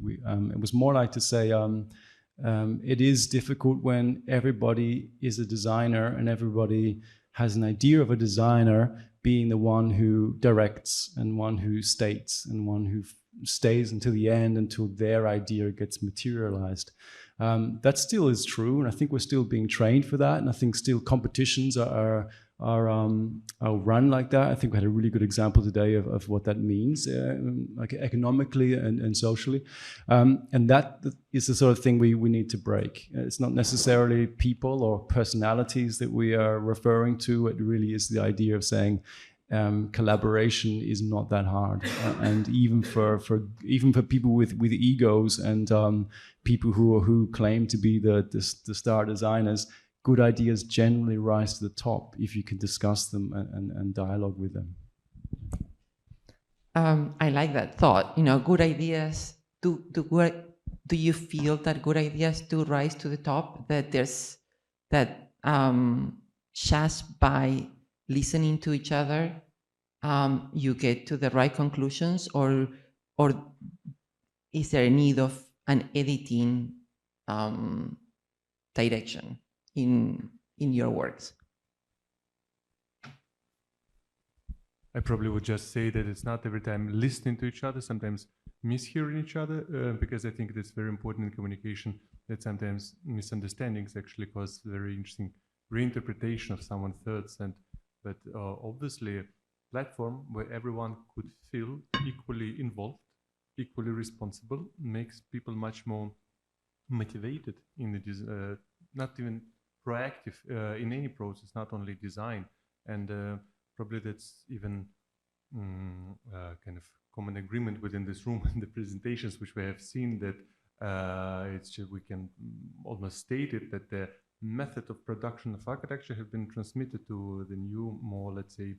It was more like to say, it is difficult when everybody is a designer and everybody has an idea of a designer being the one who directs and one who states and one who stays until the end, until their idea gets materialized. That still is true, and I think we're still being trained for that, and I think still competitions are run like that. I think we had a really good example today of what that means, like economically and socially. And that is the sort of thing we need to break. It's not necessarily people or personalities that we are referring to. It really is the idea of saying collaboration is not that hard. And even for people with egos and people who claim to be the star designers, good ideas generally rise to the top if you can discuss them and dialogue with them. I like that thought. Good ideas. Do you feel that good ideas do rise to the top? That there's that just by listening to each other, you get to the right conclusions, or is there a need of an editing direction in your works? I probably would just say that it's not every time listening to each other, sometimes mishearing each other, because I think that's very important in communication, that sometimes misunderstandings actually cause very interesting reinterpretation of someone's thoughts. But obviously a platform where everyone could feel equally involved, equally responsible, makes people much more motivated in the not even proactive in any process, not only design. And probably that's even kind of common agreement within this room and the presentations which we have seen, that we can almost state it that the method of production of architecture have been transmitted to the new, more, let's say,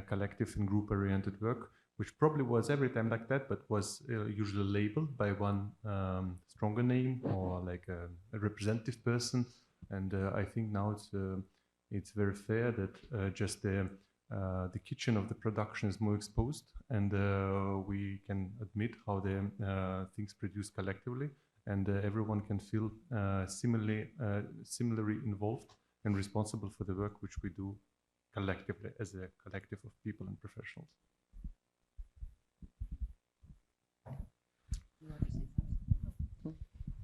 collective and group-oriented work, which probably was every time like that, but was usually labeled by one stronger name or like a representative person. And I think now it's very fair that just the kitchen of the production is more exposed, and we can admit how the things produced collectively, and everyone can feel similarly involved and responsible for the work which we do collectively as a collective of people and professionals.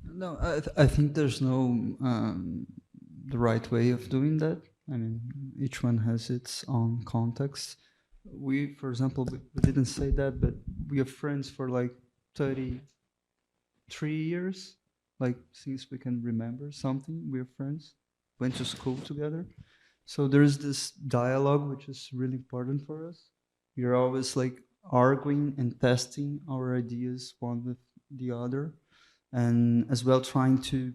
No, I think there's no the right way of doing that. I mean, each one has its own context. We, for example, we didn't say that, but we are friends for like 33 years. Like, since we can remember something, we're friends. Went to school together. So there's this dialogue, which is really important for us. We're always like arguing and testing our ideas one with the other, and as well trying to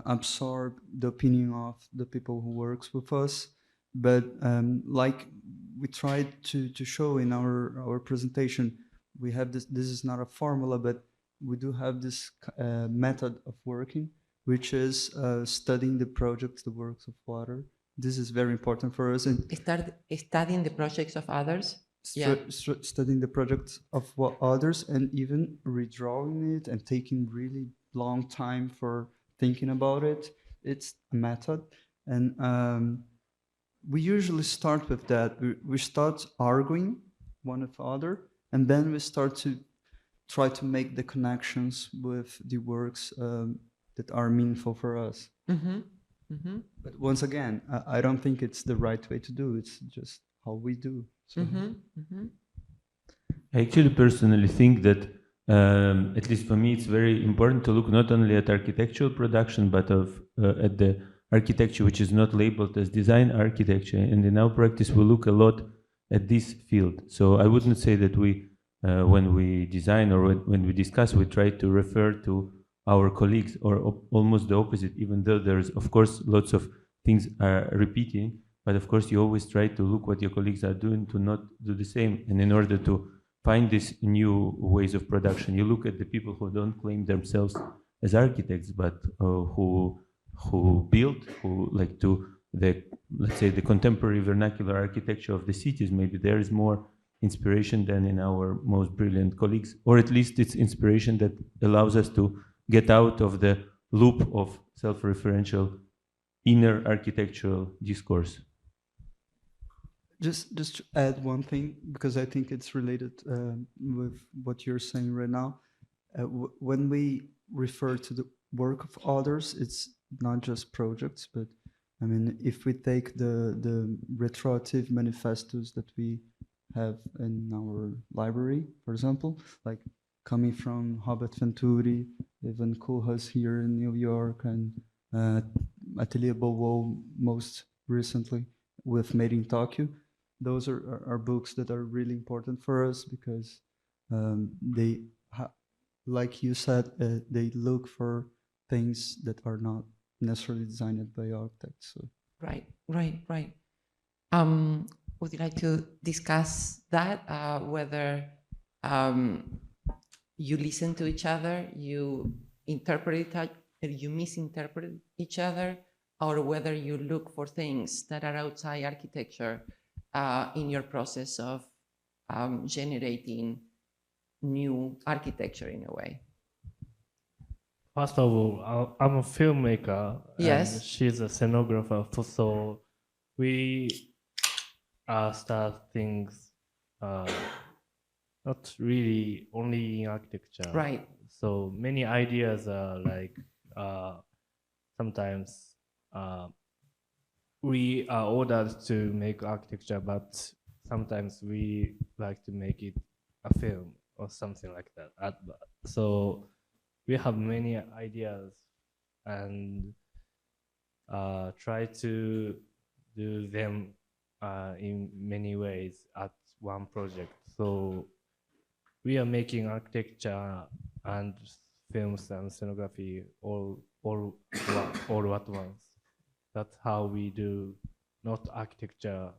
absorb the opinion of the people who works with us. But like we tried to show in our presentation, we have this is not a formula, but we do have this method of working, which is studying the projects, the works of water. This is very important for us. And Studying the projects of others. Studying the projects of others, and even redrawing it and taking really long time for thinking about it. It's a method. And we usually start with that. We start arguing one with the other, and then we start to try to make the connections with the works that are meaningful for us. Mm-hmm. Mm-hmm. But once again, I don't think it's the right way to do. It's just how we do. So. Mm-hmm. Mm-hmm. I actually personally think that, at least for me, it's very important to look not only at architectural production, but at the architecture which is not labeled as design architecture. And in our practice, we look a lot at this field. So I wouldn't say that we, when we design or when we discuss, we try to refer to our colleagues, or almost the opposite, even though there's, of course, lots of things are repeating. But of course, you always try to look what your colleagues are doing to not do the same. And in order to find these new ways of production, you look at the people who don't claim themselves as architects, but who build, who like to the, let's say, the contemporary vernacular architecture of the cities. Maybe there is more inspiration than in our most brilliant colleagues, or at least it's inspiration that allows us to get out of the loop of self-referential inner architectural discourse. Just to add one thing, because I think it's related with what you're saying right now. When we refer to the work of others, it's not just projects, but I mean, if we take the retroactive manifestos that we have in our library, for example, like coming from Robert Venturi, Ivan Koolhaas here in New York, and Atelier Beauvau most recently with Made in Tokyo. Those are books that are really important for us because they, like you said, they look for things that are not necessarily designed by architects. So. Right. Would you like to discuss that? Whether you listen to each other, you interpret it, you misinterpret each other, or whether you look for things that are outside architecture in your process of generating new architecture in a way? First of all, I'm a filmmaker. Yes. And she's a scenographer. So we start things not really only in architecture. Right. So many ideas are like sometimes we are ordered to make architecture, but sometimes we like to make it a film or something like that. So we have many ideas and try to do them in many ways at one project. So we are making architecture, and films and scenography all at once. That's how we do not architecture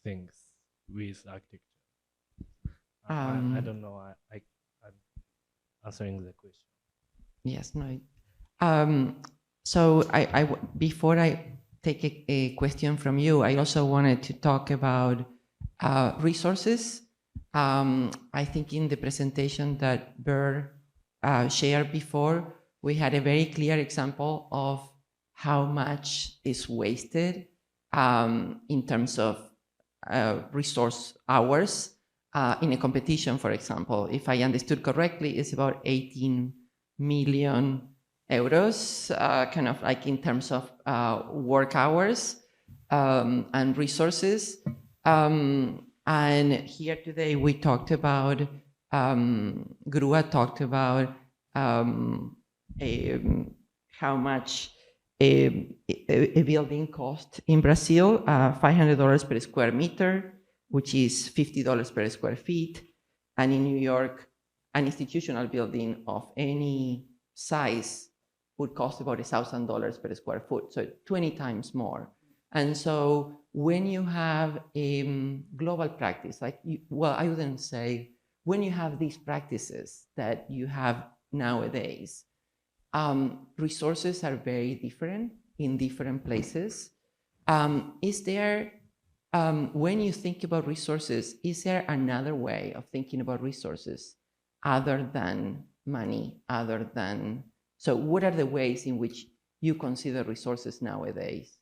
things with architecture. I don't know. I'm answering the question. Yes, no. So before I take a question from you, I also wanted to talk about resources. I think in the presentation that Burr shared before, we had a very clear example of how much is wasted in terms of resource hours in a competition, for example. If I understood correctly, it's about 18 million euros, kind of like in terms of work hours and resources. And here today we talked about, Grua talked about how much a building cost in Brazil, $500 per square meter, which is $50 per square feet. And in New York, an institutional building of any size would cost about $1,000 per square foot, so 20 times more. And so when you have a global practice, like, I wouldn't say, when you have these practices that you have nowadays, resources are very different in different places. Is there, when you think about resources, is there another way of thinking about resources other than money, other than, so what are the ways in which you consider resources nowadays?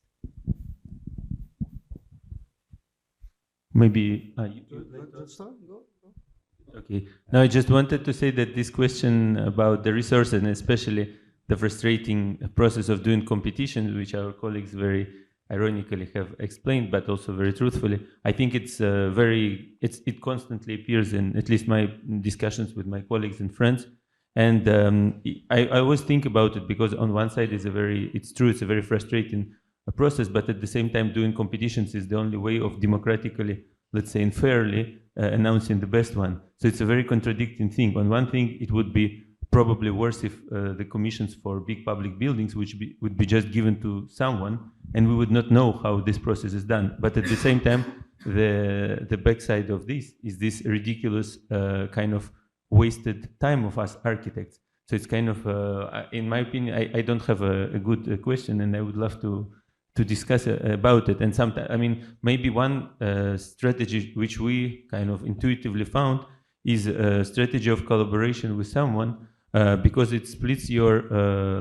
Maybe Let's start. Go. okay. Now I just wanted to say that this question about the resources, and especially the frustrating process of doing competitions, which our colleagues very ironically have explained, but also very truthfully, I think it's it constantly appears in at least my discussions with my colleagues and friends. And I always think about it because on one side it's a very frustrating process, but at the same time doing competitions is the only way of democratically, let's say, and fairly announcing the best one. So it's a very contradicting thing. On one thing, it would be probably worse if the commissions for big public buildings would be just given to someone, and we would not know how this process is done. But at the same time, the backside of this is this ridiculous kind of wasted time of us architects. So it's kind of, in my opinion, I don't have a good question, and I would love to discuss about it. And sometimes, I mean, maybe one strategy which we kind of intuitively found is a strategy of collaboration with someone, because it splits your,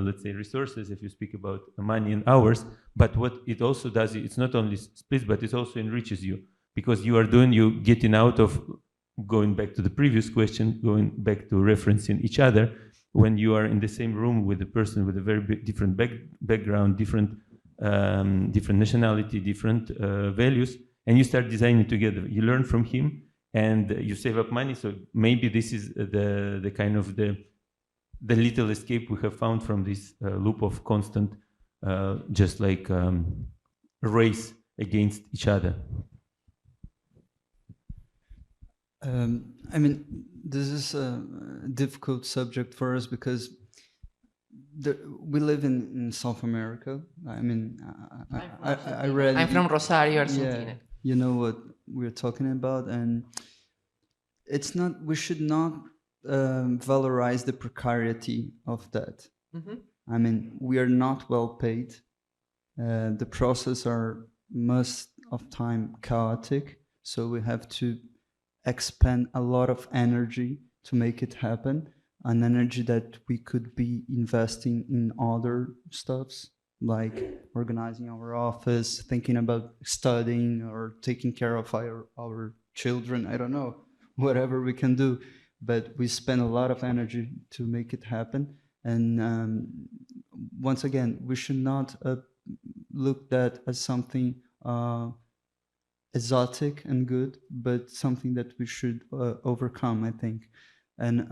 let's say, resources, if you speak about money and hours. But what it also does, it's not only splits, but it also enriches you, because you getting out of, going back to the previous question, going back to referencing each other, when you are in the same room with a person with a very different background, different nationality, different values, and you start designing together. You learn from him, and you save up money. So maybe this is the kind of the little escape we have found from this loop of constant, just like race against each other. I mean, this is a difficult subject for us because we live in South America. I mean, I read. I'm from Rosario, Argentina. Yeah, you know what we're talking about, and it's not. We should not valorize the precarity of that. Mm-hmm. I mean, we are not well paid. The process are most of time chaotic, so we have to expend a lot of energy to make it happen, an energy that we could be investing in other stuffs, like organizing our office, thinking about studying or taking care of our children, I don't know, whatever we can do. But we spend a lot of energy to make it happen. And once again, we should not look that as something exotic and good, but something that we should overcome, I think. And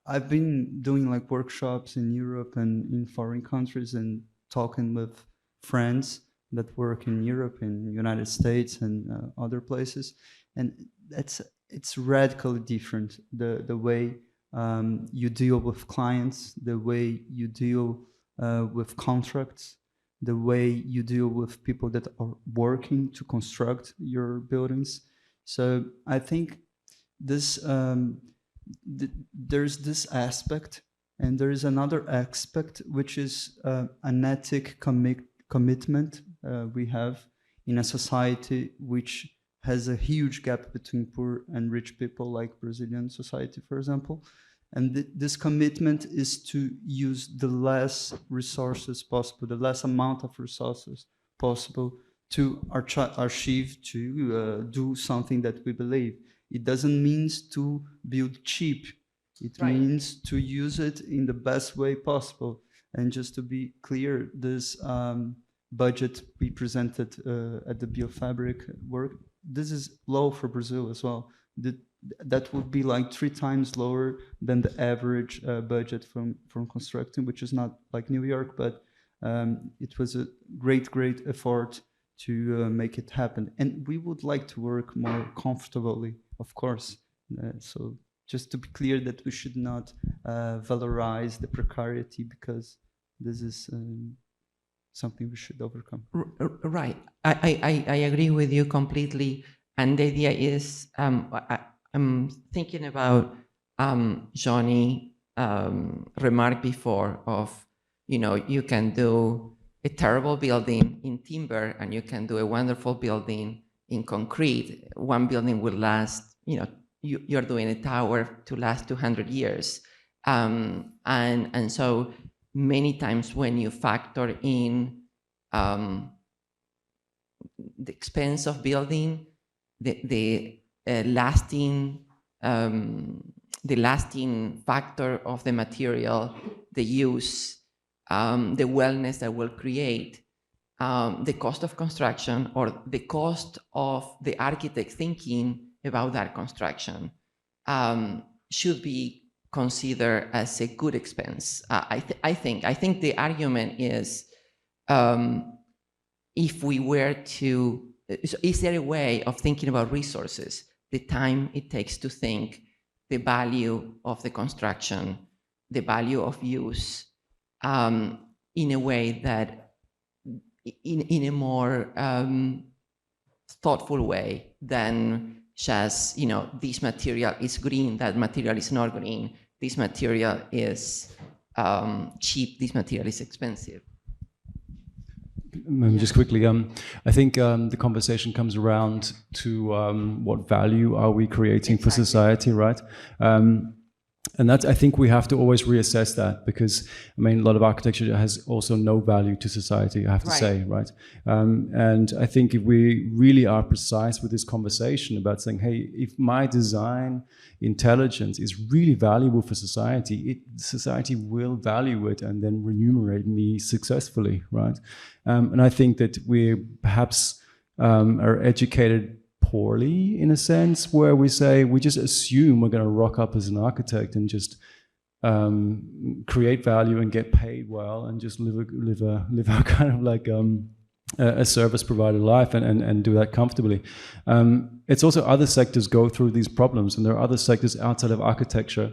I've been doing like workshops in Europe and in foreign countries and talking with friends that work in Europe, in United States and other places. And it's radically different, the way you deal with clients, the way you deal with contracts, the way you deal with people that are working to construct your buildings. So I think this there's this aspect, and there is another aspect, which is an ethic commitment we have in a society which has a huge gap between poor and rich people, like Brazilian society, for example. And this commitment is to use the less resources possible, the less amount of resources possible to achieve, to do something that we believe. It doesn't mean to build cheap. It Right. means to use it in the best way possible. And just to be clear, this budget we presented at the Biofabric work, this is low for Brazil as well. That would be like 3 times lower than the average budget from constructing, which is not like New York, but it was a great effort to make it happen. And we would like to work more comfortably, of course. So just to be clear that we should not valorize the precarity, because this is something we should overcome. Right. I agree with you completely. And the idea is, I'm thinking about Johnny remark before of, you can do a terrible building in timber and you can do a wonderful building in concrete. One building will last, you're doing a tower to last 200 years. And so many times when you factor in the expense of building, the lasting factor of the material, the use, the wellness that will create, the cost of construction, or the cost of the architect thinking about that construction should be considered as a good expense. I think the argument is, if we were to, is there a way of thinking about resources, the time it takes to think, the value of the construction, the value of use, in a way that, in a more thoughtful way than just, this material is green, that material is not green, this material is cheap, this material is expensive. Just quickly, I think the conversation comes around to what value are we creating for society, right? And that, I think we have to always reassess that, because, a lot of architecture has also no value to society, I have to say, right? And I think if we really are precise with this conversation about saying, hey, if my design intelligence is really valuable for society, society will value it and then remunerate me successfully, right? And I think that we perhaps are educated poorly, in a sense, where we say, we just assume we're going to rock up as an architect and just create value and get paid well and just live a kind of like a service provider life and do that comfortably. It's also other sectors go through these problems, and there are other sectors outside of architecture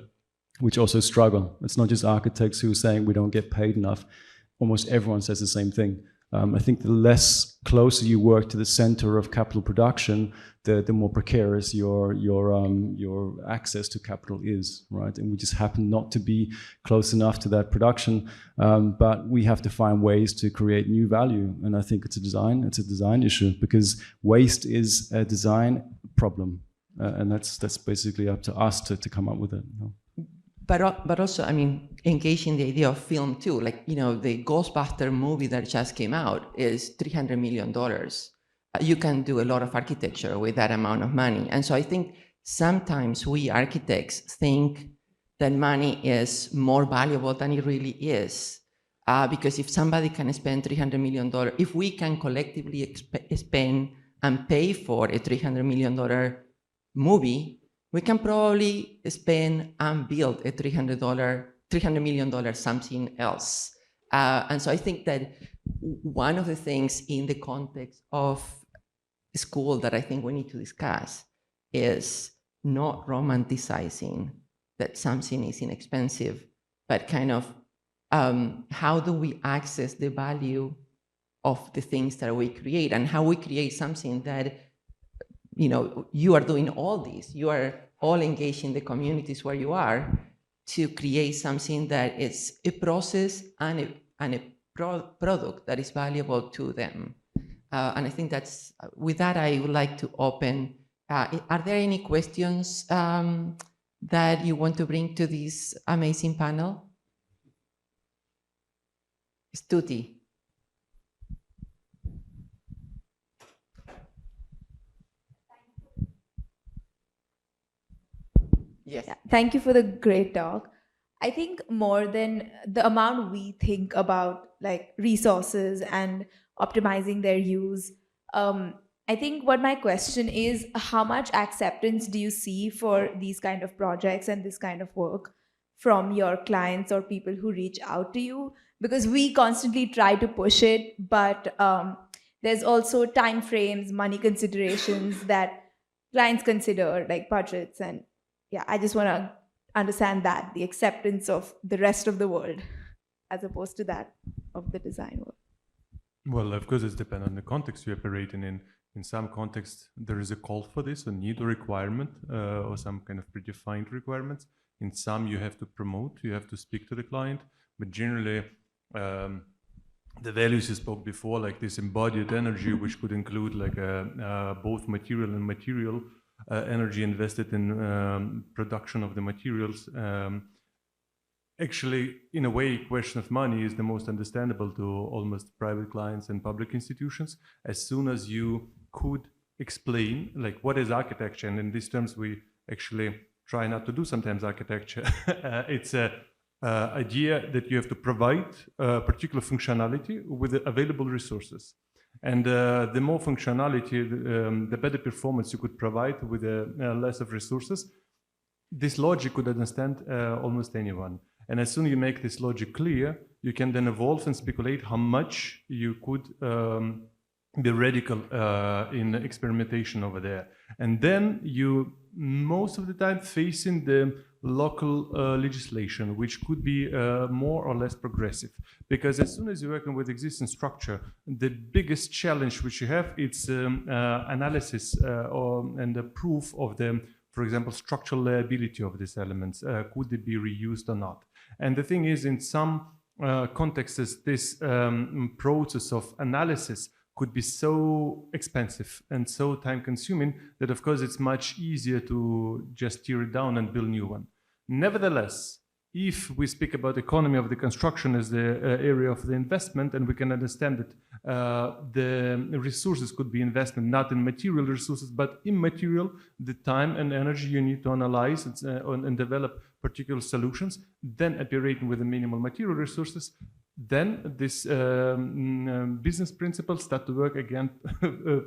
which also struggle. It's not just architects who are saying we don't get paid enough. Almost everyone says the same thing. I think the less closer you work to the center of capital production, the more precarious your access to capital is, right? And we just happen not to be close enough to that production, but we have to find ways to create new value. And I think it's a design issue, because waste is a design problem, and that's basically up to us to come up with it. But also, engaging the idea of film too. Like, the Ghostbuster movie that just came out is $300 million. You can do a lot of architecture with that amount of money. And so I think sometimes we architects think that money is more valuable than it really is. Because if somebody can spend $300 million, if we can collectively spend and pay for a $300 million movie, we can probably spend and build a $300 million something else. And so I think that one of the things in the context of school that I think we need to discuss is not romanticizing that something is inexpensive, but kind of how do we access the value of the things that we create, and how we create something that, you are doing all this. You are all engaged in the communities where you are to create something that is a process and a product that is valuable to them. And I think that's, with that, I would like to open. Are there any questions that you want to bring to this amazing panel? Stuti. Yes. Yeah, thank you for the great talk. I think more than the amount we think about like resources and optimizing their use, I think what my question is, how much acceptance do you see for these kind of projects and this kind of work from your clients or people who reach out to you? Because we constantly try to push it, but there's also time frames, money considerations that clients consider, like budgets. And yeah, I just want to understand that, the acceptance of the rest of the world as opposed to that of the design world. Well, of course, it depends on the context you operate in. In some contexts, there is a call for this, a need or requirement, or some kind of predefined requirements. In some, you have to promote, you have to speak to the client, but generally, the values you spoke before, like this embodied energy, which could include like both material and material energy invested in production of the materials. Actually, in a way, question of money is the most understandable to almost private clients and public institutions. As soon as you could explain like what is architecture, and in these terms we actually try not to do sometimes architecture. It's a idea that you have to provide particular functionality with the available resources. And the more functionality, the better performance you could provide with less of resources. This logic could understand almost anyone. And as soon as you make this logic clear, you can then evolve and speculate how much you could be radical in experimentation over there. And then you, most of the time, facing the local legislation, which could be more or less progressive. Because as soon as you're working with existing structure, the biggest challenge which you have is analysis and the proof of the, for example, structural liability of these elements. Could they be reused or not? And the thing is, in some contexts, this process of analysis could be so expensive and so time-consuming that, of course, it's much easier to just tear it down and build a new one. Nevertheless, if we speak about economy of the construction as the area of the investment, and we can understand that the resources could be invested not in material resources, but immaterial, the time and energy you need to analyze and develop particular solutions, then operating with the minimal material resources, then this business principles start to work again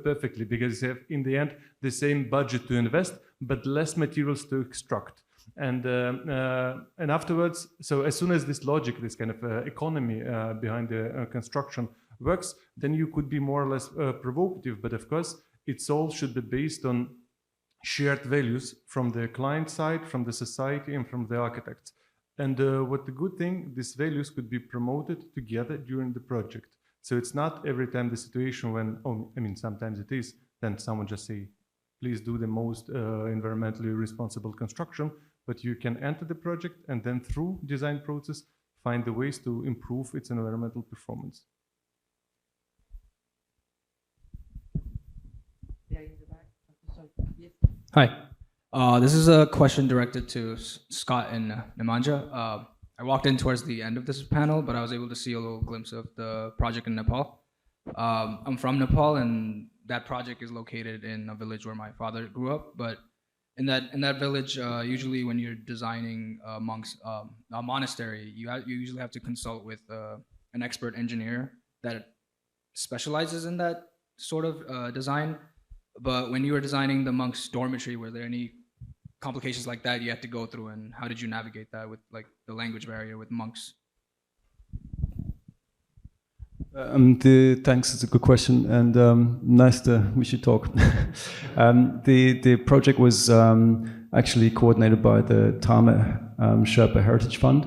perfectly, because you have, in the end, the same budget to invest, but less materials to extract. And afterwards, so as soon as this logic, this kind of economy behind the construction works, then you could be more or less provocative. But of course, it's all should be based on shared values from the client side, from the society, and from the architects. And what the good thing, these values could be promoted together during the project. So it's not every time the situation when, sometimes it is, then someone just say, please do the most environmentally responsible construction, but you can enter the project and then through design process, find the ways to improve its environmental performance. Hi. This is a question directed to Scott and Nemanja. I walked in towards the end of this panel, but I was able to see a little glimpse of the project in Nepal. I'm from Nepal, and that project is located in a village where my father grew up. But in that village, usually when you're designing a monastery, you usually have to consult with an expert engineer that specializes in that sort of design. But when you were designing the monks' dormitory, were there any complications like that you had to go through, and how did you navigate that with like the language barrier with monks? Thanks, it's a good question, and nice we should talk. The project was actually coordinated by the Tama Sherpa Heritage Fund.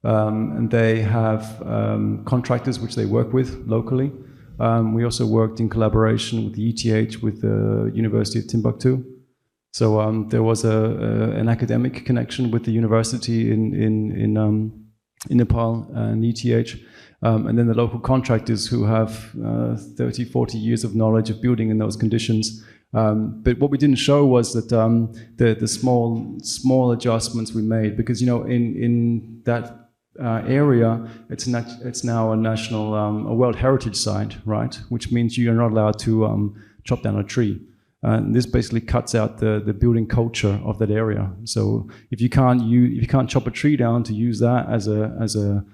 And they have contractors which they work with locally. We also worked in collaboration with the ETH, with the University of Timbuktu. So there was an academic connection with the university in Nepal and ETH. And then the local contractors who have 30, 40 years of knowledge of building in those conditions. But what we didn't show was that the small adjustments we made, because in that area, it's now a national, a World Heritage Site, right? Which means you're not allowed to chop down a tree. And this basically cuts out the building culture of that area. So if you can't chop a tree down to use that as a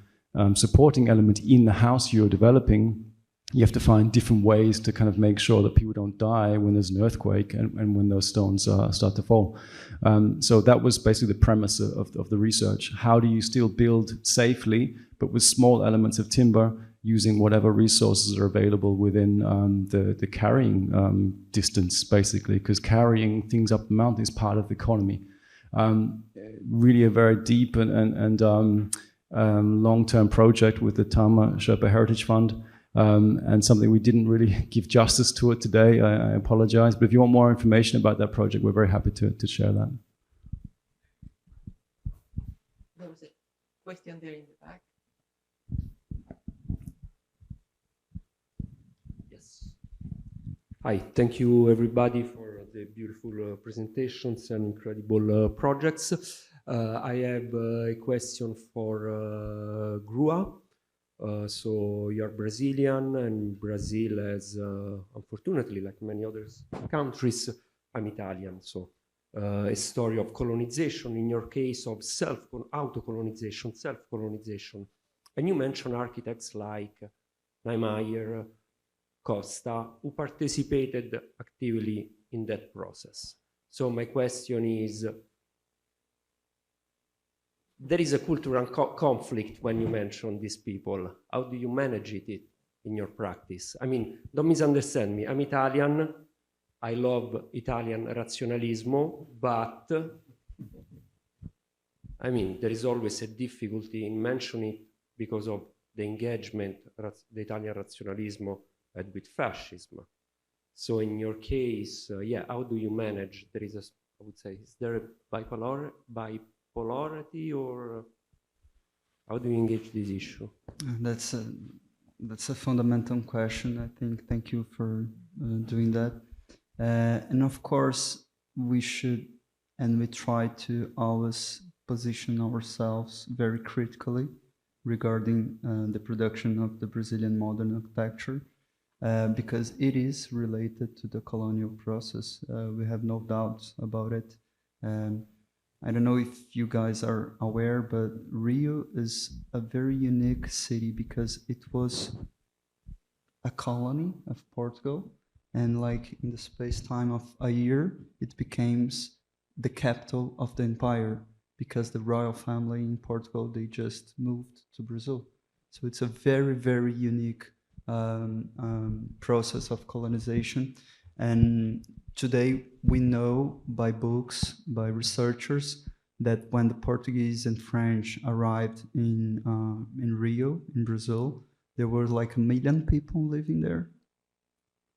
supporting element in the house you're developing, you have to find different ways to kind of make sure that people don't die when there's an earthquake and when those stones start to fall. So that was basically the premise of the research. How do you still build safely, but with small elements of timber, using whatever resources are available within the carrying distance, basically, because carrying things up the mountain is part of the economy. Really a very deep and long-term project with the Tama Sherpa Heritage Fund. And something we didn't really give justice to it today. I apologize. But if you want more information about that project, we're very happy to share that. There was a question there in the back. Yes. Hi, thank you everybody for the beautiful presentations and incredible projects. I have a question for Grua. So you're Brazilian, and Brazil has, unfortunately, like many other countries, I'm Italian. So a story of colonization, in your case of auto-colonization, self-colonization. And you mentioned architects like Niemeyer, Costa, who participated actively in that process. So my question is, there is a cultural conflict when you mention these people. How do you manage it in your practice? I mean, don't misunderstand me. I'm Italian. I love Italian razionalismo, but I mean, there is always a difficulty in mentioning it because of the engagement the Italian razionalismo had with fascism. So in your case, yeah, how do you manage? There is I would say, is there a bipolarity, or how do you engage this issue? That's a fundamental question, I think. Thank you for doing that. And of course, we should, and we try to always position ourselves very critically regarding the production of the Brazilian modern architecture, because it is related to the colonial process. We have no doubts about it. I don't know if you guys are aware, but Rio is a very unique city because it was a colony of Portugal, and like in the space-time of a year, it became the capital of the empire because the royal family in Portugal, they just moved to Brazil. So it's a very, very unique process of colonization. And today we know by books, by researchers, that when the Portuguese and French arrived in Rio, in Brazil, there were like 1 million people living there,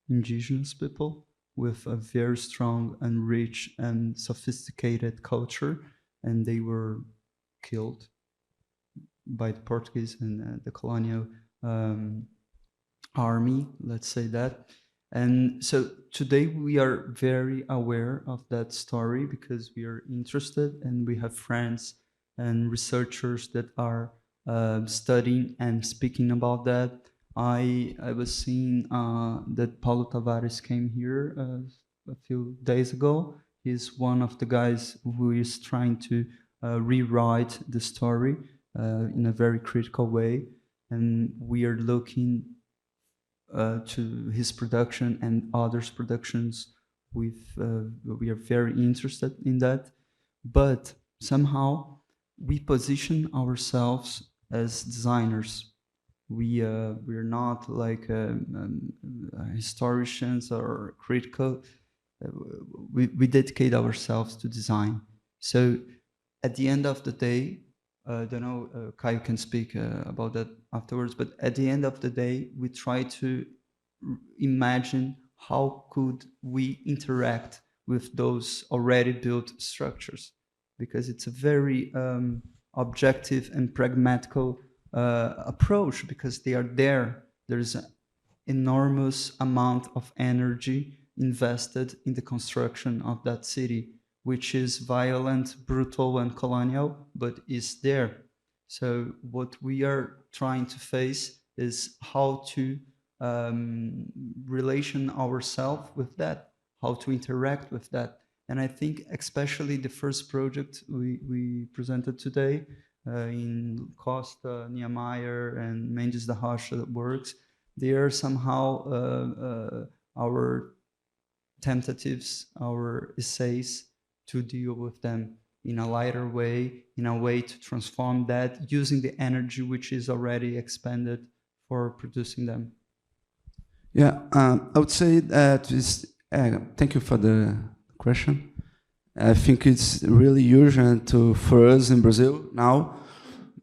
indigenous people, with a very strong and rich and sophisticated culture, and they were killed by the Portuguese and the colonial army, let's say that. And so today we are very aware of that story because we are interested, and we have friends and researchers that are studying and speaking about that. I was seeing that Paulo Tavares came here a few days ago. He's one of the guys who is trying to rewrite the story in a very critical way, and we are looking to his production and others' productions. We are very interested in that, but somehow we position ourselves as designers. We're not like historians or critical. We dedicate ourselves to design, So at the end of the day, I don't know, Kai can speak about that afterwards, but at the end of the day, we try to imagine how could we interact with those already built structures, because it's a very objective and pragmatical approach, because they are there. There's an enormous amount of energy invested in the construction of that city, which is violent, brutal, and colonial, but is there. So what we are trying to face is how to relation ourselves with that, how to interact with that. And I think especially the first project we presented today in Costa, Niemeyer, and Mendes da Rocha works, they are somehow our tentatives, our essays to deal with them in a lighter way, in a way to transform that using the energy which is already expended for producing them. Yeah, I would say that thank you for the question. I think it's really urgent for us in Brazil now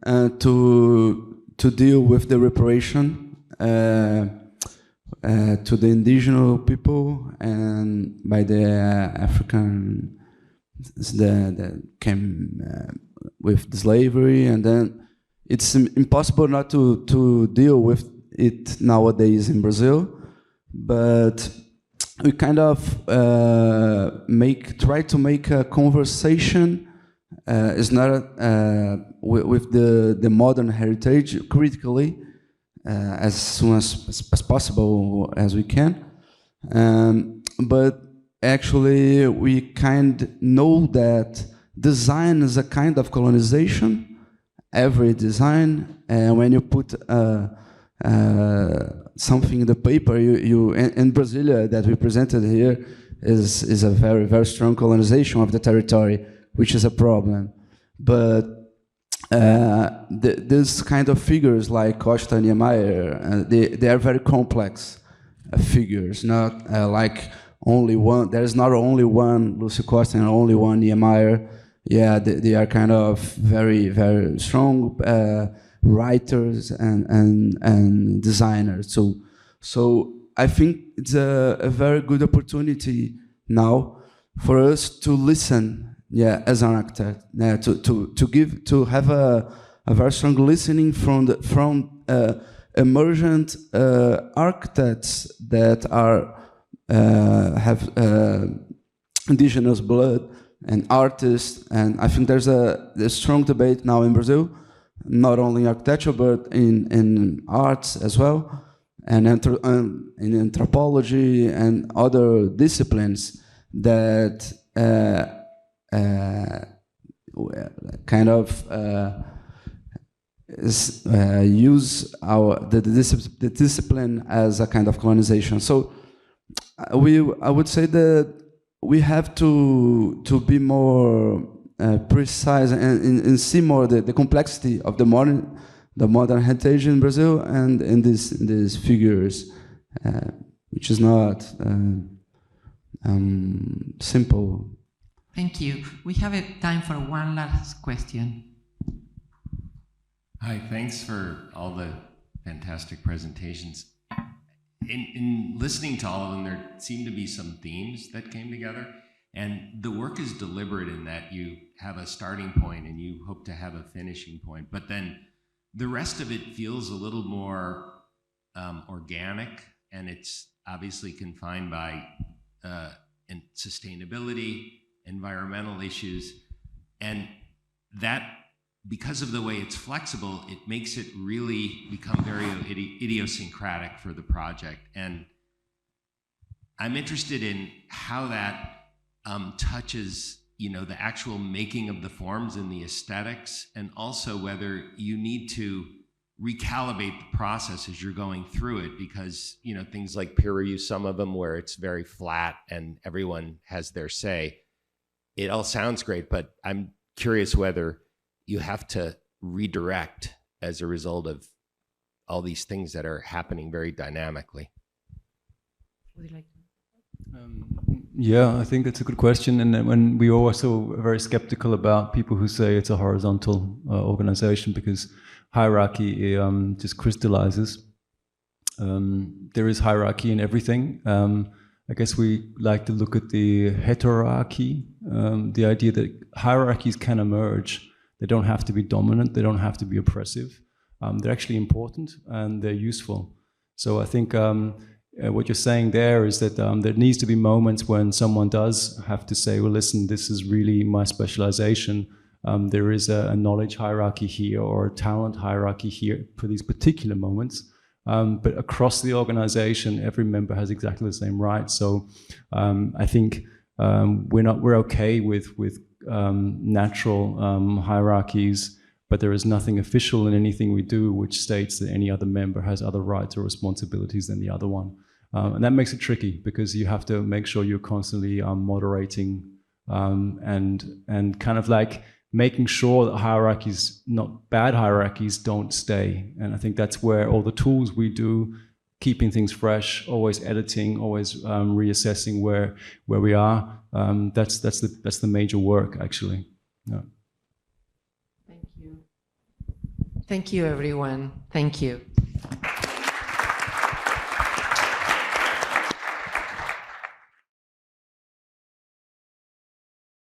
to deal with the reparation to the indigenous people and by the African that came with the slavery, and then it's impossible not to deal with it nowadays in Brazil. But we kind of try to make a conversation. It's not with the modern heritage critically as soon as possible as we can. But actually, we kind know that design is a kind of colonization. Every design, when you put something in the paper, in Brasilia that we presented here is a very, very strong colonization of the territory, which is a problem. But this kind of figures like Costa and Niemeyer, they are very complex figures, not like only one. There is not only one Lúcio Costa and only one Niemeyer. Yeah, they are kind of very, very strong writers and designers. So I think it's a very good opportunity now for us to listen. Yeah, as an architect, to have a very strong listening from emergent architects that have indigenous blood and artists, and I think there's a strong debate now in Brazil, not only in architecture but in arts as well, and in anthropology and other disciplines that kind of use the discipline as a kind of colonization. So I would say that we have to be more precise and see more the complexity of the modern heritage in Brazil and in these figures, which is not simple. Thank you. We have time for one last question. Hi, thanks for all the fantastic presentations. In listening to all of them, there seem to be some themes that came together, and the work is deliberate in that you have a starting point and you hope to have a finishing point, but then the rest of it feels a little more organic, and it's obviously confined by sustainability, environmental issues, and that, because of the way it's flexible, it makes it really become very idiosyncratic for the project. And I'm interested in how that touches, the actual making of the forms and the aesthetics, and also whether you need to recalibrate the process as you're going through it, because things like peer review, some of them where it's very flat and everyone has their say, it all sounds great, but I'm curious whether you have to redirect as a result of all these things that are happening very dynamically. Would you like Yeah, I think that's a good question. And when we are also very skeptical about people who say it's a horizontal organization because hierarchy just crystallizes. There is hierarchy in everything. I guess we like to look at the heterarchy, the idea that hierarchies can emerge. They don't have to be dominant. They don't have to be oppressive. They're actually important and they're useful. So I think what you're saying there is that there needs to be moments when someone does have to say, well, listen, this is really my specialization. There is a knowledge hierarchy here or a talent hierarchy here for these particular moments. But across the organization, every member has exactly the same rights. So I think we're okay with natural hierarchies, but there is nothing official in anything we do which states that any other member has other rights or responsibilities than the other one. And that makes it tricky because you have to make sure you're constantly moderating and kind of like making sure that hierarchies, not bad hierarchies, don't stay. And I think that's where all the tools we do, keeping things fresh, always editing, always reassessing where we are. That's the major work, actually. Yeah. Thank you. Thank you, everyone. Thank you.